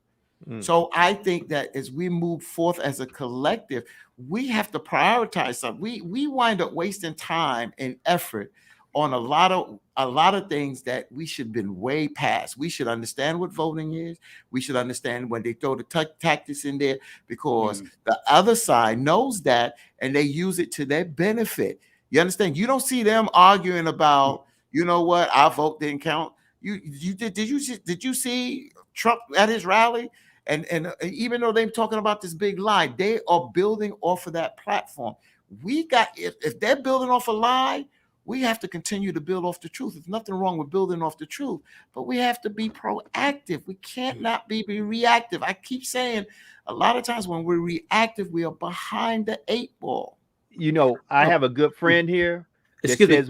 B: So I think that as we move forth as a collective, we have to prioritize something. We wind up wasting time and effort on a lot of things that we should have been way past. We should understand what voting is. We should understand when they throw the tactics in there, because the other side knows that and they use it to their benefit. You understand? You don't see them arguing about, our vote didn't count. Did you see Trump at his rally? And even though they're talking about this big lie, they are building off of that platform. If they're building off a lie, we have to continue to build off the truth. There's nothing wrong with building off the truth, but we have to be proactive. We can't not be reactive. I keep saying a lot of times when we're reactive, we are behind the 8 ball.
A: I have a good friend here.
C: Excuse me.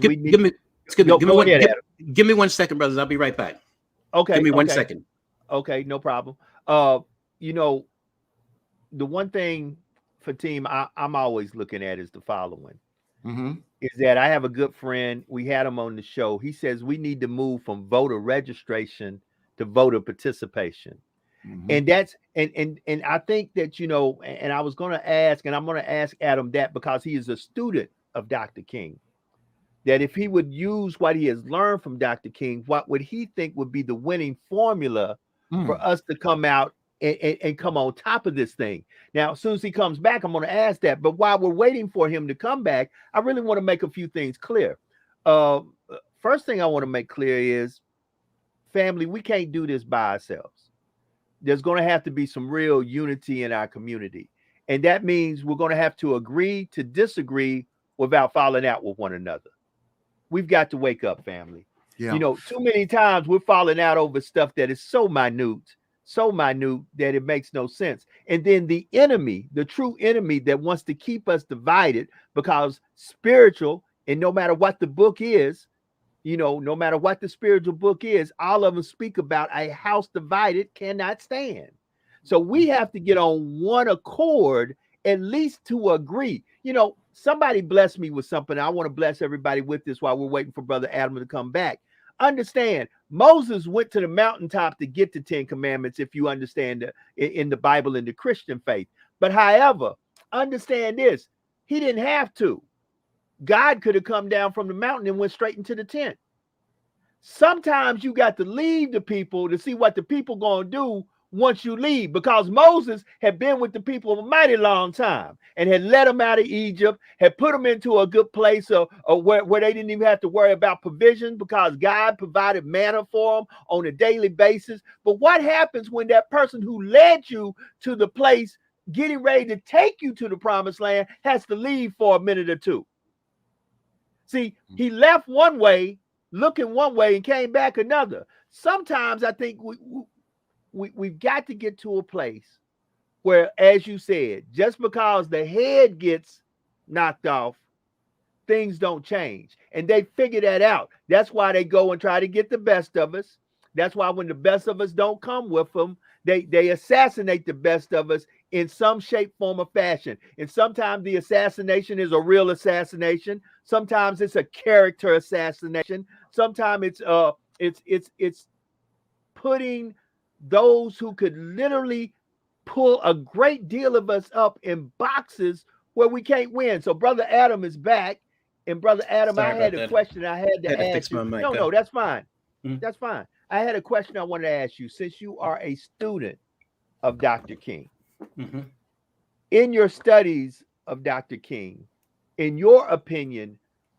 C: Give me 1 second, brothers. I'll be right back.
A: Okay.
C: Give me 1 second.
A: Okay, no problem. The one thing, Fatim, I'm always looking at is the following. is that I have a good friend. We had him on the show. He says we need to move from voter registration to voter participation.
B: Mhm.
A: And that's and I think that, and I was going to ask, and I'm going to ask Adam that because he is a student of Dr. King, that if he would use what he has learned from Dr. King, what would he think would be the winning formula for
B: Mm.
A: us to come out and come on top of this thing? Now, as soon as he comes back, I'm going to ask that. But while we're waiting for him to come back, I really want to make a few things clear. First thing I want to make clear is, family, we can't do this by ourselves. There's going to have to be some real unity in our community. And that means we're going to have to agree to disagree without falling out with one another. We've got to wake up, family.
B: Yeah.
A: Too many times we're falling out over stuff that is so minute that it makes no sense. And then the enemy, the true enemy that wants to keep us divided, because spiritual, and no matter what the book is, no matter what the spiritual book is, all of them speak about a house divided cannot stand. So we have to get on one accord, at least to agree. Somebody blessed me with something. I want to bless everybody with this while we're waiting for Brother Adam to come back. Understand, Moses went to the mountaintop to get the 10 Commandments, if you understand in the Bible, in the Christian faith. But however, understand this, he didn't have to. God could have come down from the mountain and went straight into the tent. Sometimes you got to leave the people to see what the people going to do once you leave, because Moses had been with the people a mighty long time and had led them out of Egypt, had put them into a good place where they didn't even have to worry about provision, because God provided manna for them on a daily basis. But what happens when that person who led you to the place getting ready to take you to the promised land has to leave for a minute or two? See, he left one way, looking one way, and came back another. Sometimes I think we've got to get to a place where, as you said, just because the head gets knocked off, things don't change. And they figure that out. That's why they go and try to get the best of us. That's why when the best of us don't come with them, they assassinate the best of us in some shape, form, or fashion. And sometimes the assassination is a real assassination. Sometimes it's a character assassination. Sometimes it's putting those who could literally pull a great deal of us up in boxes where we can't win. So Brother Adam is back. And Brother Adam,
C: Sorry
A: I had a
C: about that.
A: question I had to ask
C: fix
A: you.
C: my mic
A: No,
C: up.
A: that's fine.
C: Mhm.
A: That's fine. I had a question I wanted to ask you. Since you are a student of Dr. King,
C: Mhm.
A: in your studies of Dr. King, in your opinion,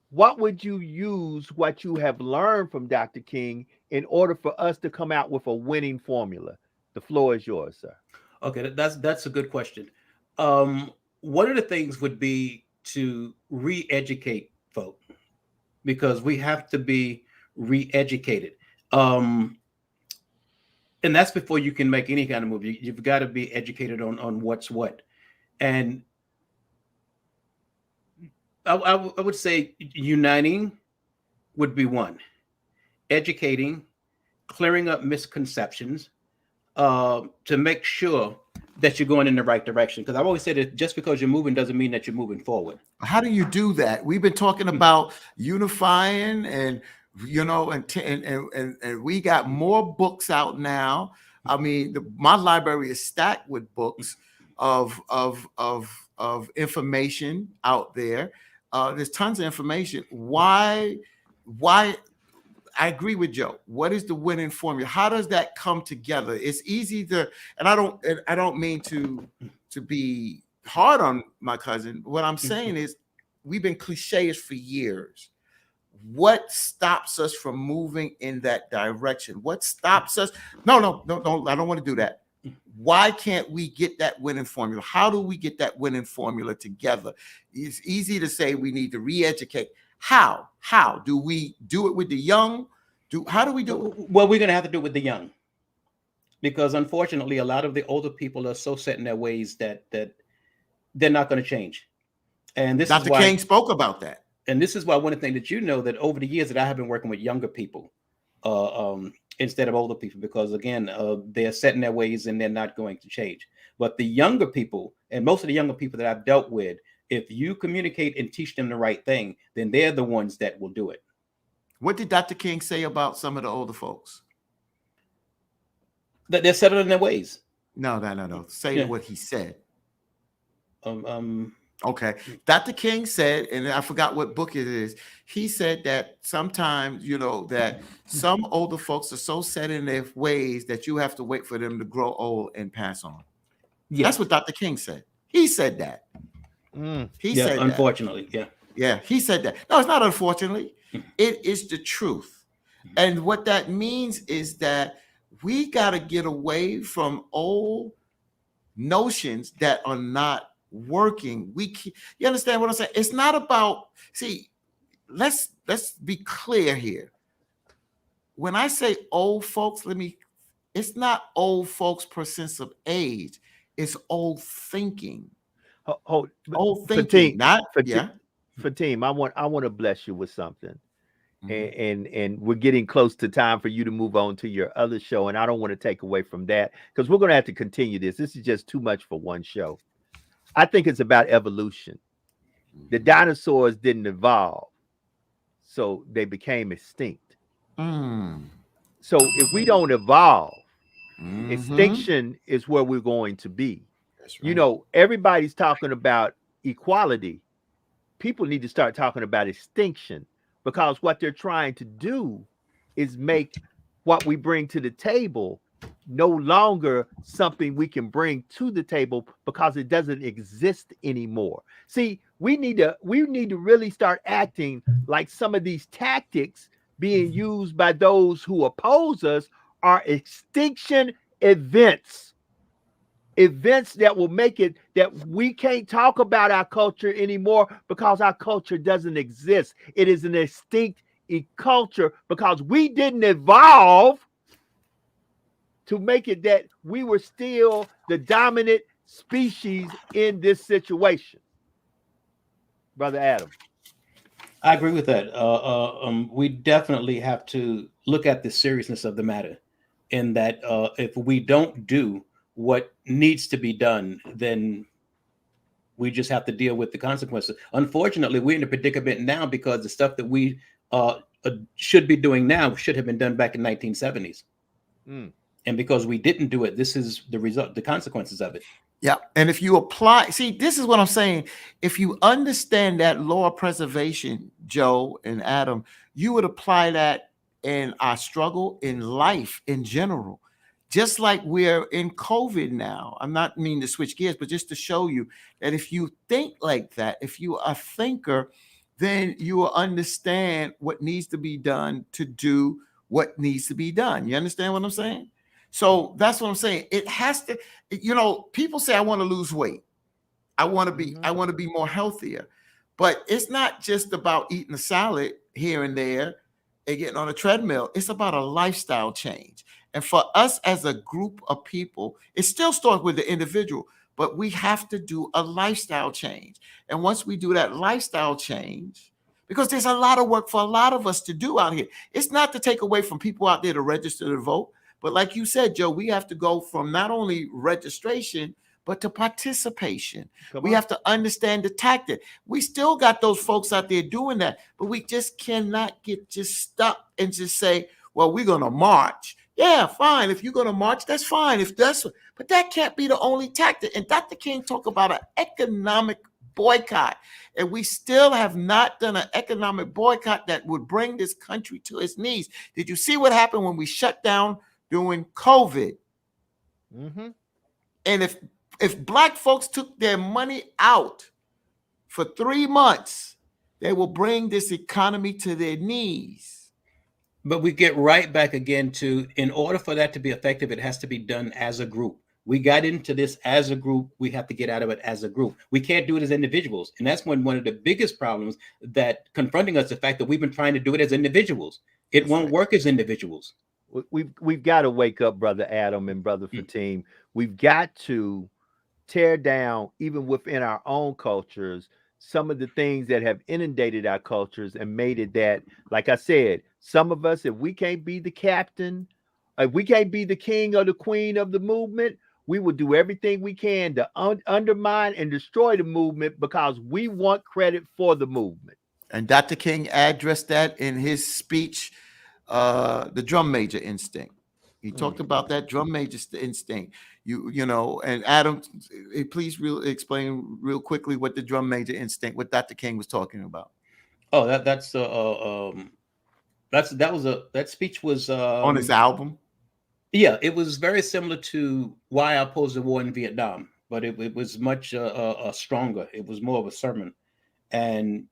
A: what would you use what you have learned from Dr. King in order for us to come out with a winning formula? The floor is yours, sir.
C: Okay, that's a good question. One of the things would be to re-educate folk, because we have to be re-educated. And that's before you can make any kind of move. You've got to be educated on what's what. And I would say uniting would be one. Educating, clearing up misconceptions, to make sure that you're going in the right direction. Because I've always said that just because you're moving doesn't mean that you're moving forward.
B: How do you do that? We've been talking about unifying, and and we got more books out now. I mean, my library is stacked with books of information out there. There's tons of information. Why? I agree with Joe. What is the winning formula? How does that come together? It's easy to, and I don't mean to be hard on my cousin. What I'm saying is, we've been cliches for years. What stops us from moving in that direction? What stops us? No, I don't want to do that. Why can't we get that winning formula? How do we get that winning formula together? It's easy to say we need to re-educate. How do we do it with the young? How do we do it?
C: Well, we're going to have to do it with the young, because unfortunately, a lot of the older people are so set in their ways that they're not going to change. And this
B: Dr.
C: is why
B: King spoke about that.
C: And this is why one of the things that that over the years that I have been working with younger people instead of older people, because again, they're set in their ways and they're not going to change. But the younger people, and most of the younger people that I've dealt with, If you communicate and teach them the right thing, then they're the ones that will do it.
B: What did Dr. King say about some of the older folks?
C: That they're settled in their ways.
B: No. Say
C: Yeah.
B: what he said.
C: Um,
B: Okay. Dr. King said, and I forgot what book it is. He said that sometimes, that some older folks are so set in their ways that you have to wait for them to grow old and pass on.
C: yeah.
B: That's what Dr. King said. He said that. He
C: Yeah,
B: said that.
C: unfortunately, yeah.
B: Yeah, he said that. No, it's not unfortunately. It is the truth. And what that means is that we got to get away from old notions that are not working. You understand what I'm saying? It's not about, see, let's be clear here. When I say old folks, it's not old folks per sense of age. It's old thinking. Old thinking,
A: Fatim, I want to bless you with something. And we're getting close to time for you to move on to your other show, and I don't want to take away from that because we're going to have to continue this. This is just too much for one show. I think it's about evolution. The dinosaurs didn't evolve, so they became extinct. So if we don't evolve, extinction is where we're going to be. That's right. Everybody's talking about equality. People need to start talking about extinction, because what they're trying to do is make what we bring to the table no longer something we can bring to the table because it doesn't exist anymore. See, we need to really start acting like some of these tactics being used by those who oppose us are extinction events that will make it that we can't talk about our culture anymore because our culture doesn't exist. It is an extinct culture because we didn't evolve to make it that we were still the dominant species in this situation. Brother Adam.
C: I agree with that. We definitely have to look at the seriousness of the matter, in that if we don't do what needs to be done, then we just have to deal with the consequences. Unfortunately, we're in a predicament now because the stuff that we should be doing now should have been done back in 1970s. And because we didn't do it, this is the result, the consequences of it.
B: Yeah. And if you apply, see, this is what I'm saying. If you understand that law of preservation, Joe and Adam, you would apply that in our struggle in life in general. Just like we're in COVID now. I'm not meaning to switch gears, but just to show you that if you think like that, if you are a thinker, then you will understand what needs to be done to do what needs to be done. You understand what I'm saying? So that's what I'm saying. It has to, people say, I want to lose weight. I want to be more healthier. But it's not just about eating a salad here and there and getting on a treadmill. It's about a lifestyle change. And for us as a group of people, it still starts with the individual, but we have to do a lifestyle change. And once we do that lifestyle change, because there's a lot of work for a lot of us to do out here. It's not to take away from people out there to register to vote. But like you said, Joe, we have to go from not only registration, but to participation. We have to understand the tactic. We still got those folks out there doing that, but we just cannot get just stuck and just say, well, we're going to march. Yeah, fine. If you're going to march, that's fine. But that can't be the only tactic. And Dr. King talked about an economic boycott. And we still have not done an economic boycott that would bring this country to its knees. Did you see what happened when we shut down during COVID? And if Black folks took their money out for 3 months, they will bring this economy to their knees.
C: But we get right back again to, in order for that to be effective, it has to be done as a group. We got into this as a group. We have to get out of it as a group. We can't do it as individuals. And that's one of the biggest problems that confronting us, the fact that we've been trying to do it as individuals. It won't work as individuals.
A: We've got to wake up, Brother Adam and Brother Fatim. We've got to tear down, even within our own cultures, some of the things that have inundated our cultures and made it that, like I said, some of us, if we can't be the captain, if we can't be the king or the queen of the movement, we will do everything we can to undermine and destroy the movement because we want credit for the movement.
B: And Dr. King addressed that in his speech, the drum major instinct. He talked about that drum major instinct. You know, and Adam, please explain real quickly what the drum major instinct, what Dr. King was talking about.
C: Oh, that speech was
B: On his album.
C: Yeah, it was very similar to why I opposed the war in Vietnam, but it was much stronger. It was more of a sermon, and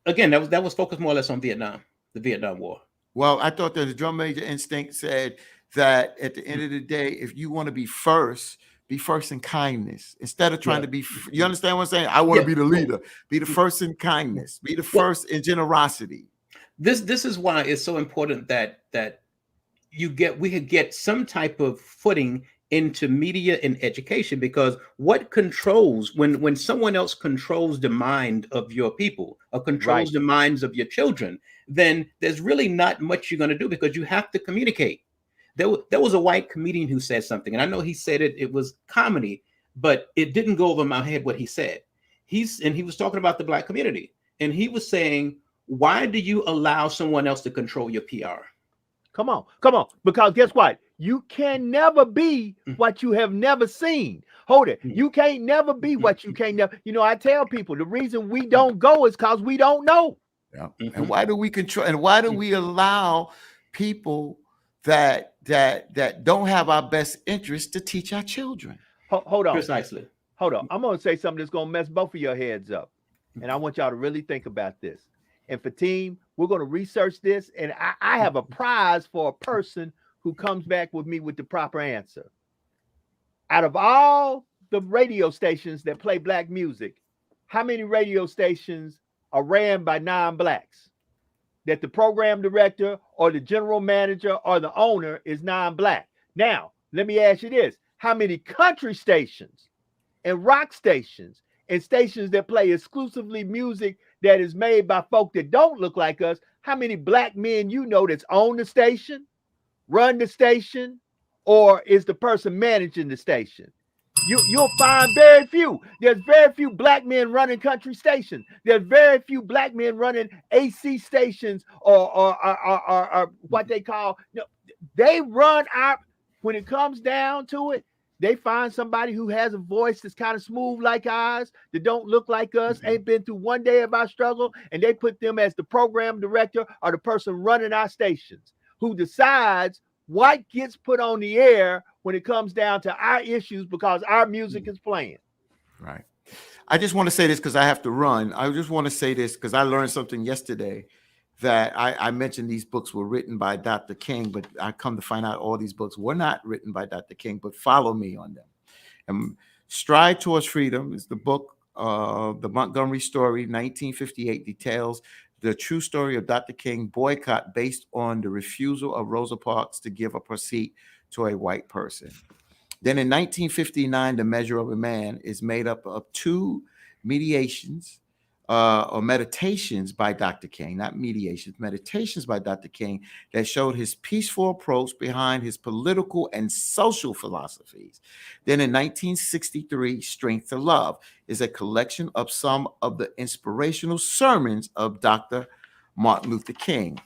C: again, that was focused more or less on Vietnam, the Vietnam War.
B: Well, I thought that the drum major instinct said that at the end of the day, if you want to be first in kindness instead of trying to be. You understand what I'm saying? I want to be the leader. Be the first in kindness. Be the first in generosity.
C: This is why it's so important that we could get some type of footing into media and education, because what controls when someone else controls the mind of your people or controls the minds of your children, then there's really not much you're going to do, because you have to communicate. There was a white comedian who said something, and I know he said it was comedy, but it didn't go over my head what he said. He was talking about the Black community, and he was saying, why do you allow someone else to control your PR?
A: Come on. Because guess what? You can never be what you have never seen. Hold it. You can't never be what you can't never. You know, I tell people the reason we don't go is because we don't know.
B: Yeah. And why do we control? And why do we allow people that don't have our best interest to teach our children?
A: Hold on.
C: Precisely.
A: Hold on. I'm going to say something that's going to mess both of your heads up. And I want y'all to really think about this. And for team, we're going to research this. And I have a prize for a person who comes back with me with the proper answer. Out of all the radio stations that play Black music, how many radio stations are ran by non-Blacks? That the program director or the general manager or the owner is non-Black. Now, let me ask you this. How many country stations and rock stations and stations that play exclusively music that is made by folk that don't look like us, how many Black men you know that's own the station, run the station, or is the person managing the station? You'll find very few. There's very few Black men running country stations. There's very few Black men running AC stations or what they call. They run our. When it comes down to it, they find somebody who has a voice that's kind of smooth like ours, that don't look like us, ain't been through one day of our struggle, and they put them as the program director or the person running our stations, who decides what gets put on the air when it comes down to our issues because our music is playing.
B: Right. I just want to say this because I have to run. I just want to say this because I learned something yesterday, that I mentioned these books were written by Dr. King, but I come to find out all these books were not written by Dr. King, but follow me on them. And Stride Towards Freedom is the book, The Montgomery Story, 1958, details the true story of Dr. King boycott based on the refusal of Rosa Parks to give up her seat to a white person. Then in 1959, The Measure of a Man is made up of two meditations by Dr. King, not mediations, meditations by Dr. King that showed his peaceful approach behind his political and social philosophies. Then in 1963, Strength to Love is a collection of some of the inspirational sermons of Dr. Martin Luther King.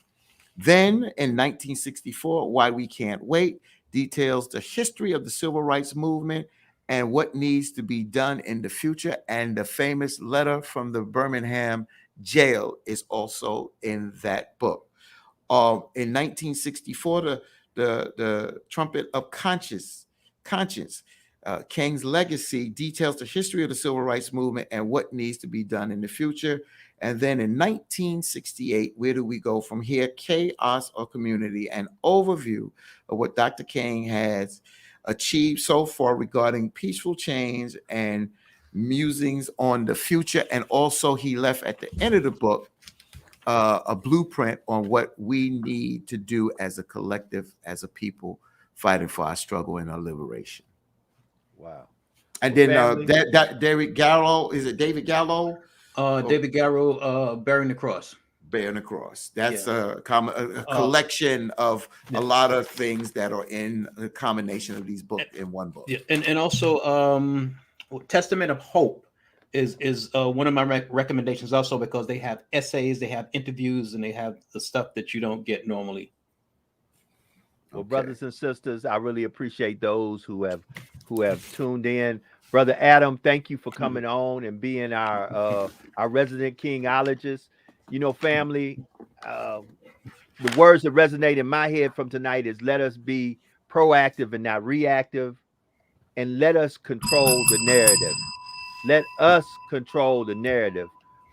B: Then in 1964, Why We Can't Wait details the history of the civil rights movement and what needs to be done in the future. And the famous letter from the Birmingham jail is also in that book. In 1964, the Trumpet of Conscience, King's Legacy, details the history of the civil rights movement and what needs to be done in the future. And then in 1968, where do we go from here? Chaos or Community, an overview of what Dr. King has achieved so far regarding peaceful change and musings on the future. And also he left at the end of the book a blueprint on what we need to do as a collective, as a people fighting for our struggle and our liberation.
A: Wow.
B: And then that David Gallo, is it David Gallo?
C: David Garrow, Bearing the Cross.
B: bearing the cross. That's
C: Yeah.
B: a collection of a lot of things that are in a combination of these books in one book.
C: Yeah, and also Testament of Hope is one of my recommendations also, because they have essays, they have interviews, and they have the stuff that you don't get normally.
A: Well,
B: Okay.
A: brothers and sisters, I really appreciate those who have tuned in. Brother Adam, thank you for coming on and being our resident kingologist. You know, family, the words that resonate in my head from tonight is let us be proactive and not reactive, and let us control the narrative. Let us control the narrative.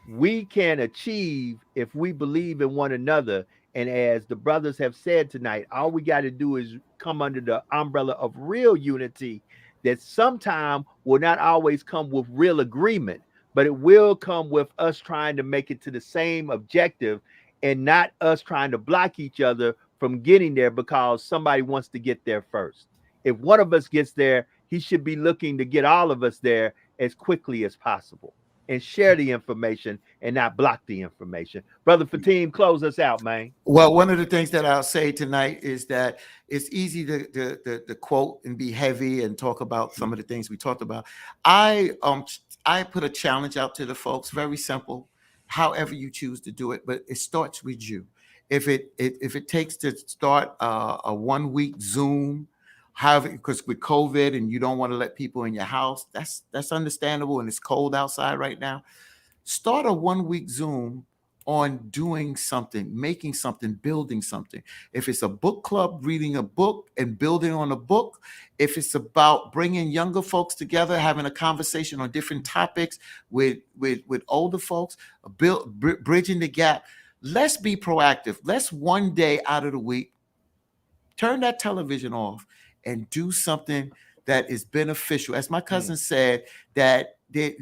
A: We can achieve if we believe in one another. And as the brothers have said tonight, all we got to do is come under the umbrella of real unity that sometime will not always come with real agreement, but it will come with us trying to make it to the same objective and not us trying to block each other from getting there because somebody wants to get there first. If one of us gets there, he should be looking to get all of us there as quickly as possible and share the information and not block the information. Brother Fatim, close us out, man.
B: Well, one of the things that I'll say tonight is that it's easy to quote and be heavy and talk about some of the things we talked about. I put a challenge out to the folks, very simple, however you choose to do it, but it starts with you. If it takes to start a 1 week Zoom, because with COVID and you don't want to let people in your house, that's understandable, and it's cold outside right now. Start a 1 week Zoom on doing something, making something, building something. If it's a book club, reading a book and building on a book, if it's about bringing younger folks together, having a conversation on different topics with older folks, bridging the gap. Let's be proactive. Let's one day out of the week turn that television off and do something that is beneficial. As my cousin said, that there's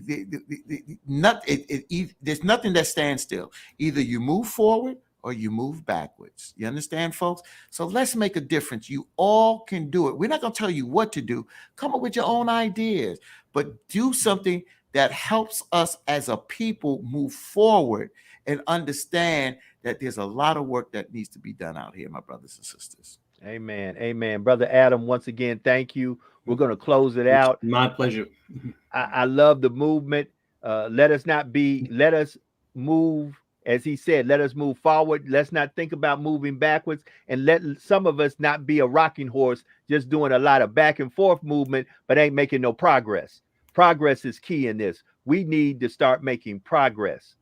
B: nothing that stands still. Either you move forward or you move backwards. You understand, folks? So let's make a difference. You all can do it. We're not going to tell you what to do. Come up with your own ideas, but do something that helps us as a people move forward and understand that there's a lot of work that needs to be done out here, my brothers and sisters.
A: Amen. Amen. Brother Adam, once again, thank you. We're going to close it out.
C: My pleasure.
A: I love the movement. Let us move, as he said, let us move forward. Let's not think about moving backwards, and let some of us not be a rocking horse, just doing a lot of back and forth movement, but ain't making no progress. Progress is key in this. We need to start making progress.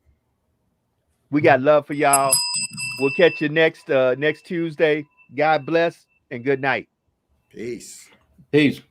A: We got love for y'all. We'll catch you next Tuesday. God bless and good night.
B: Peace.
C: Peace.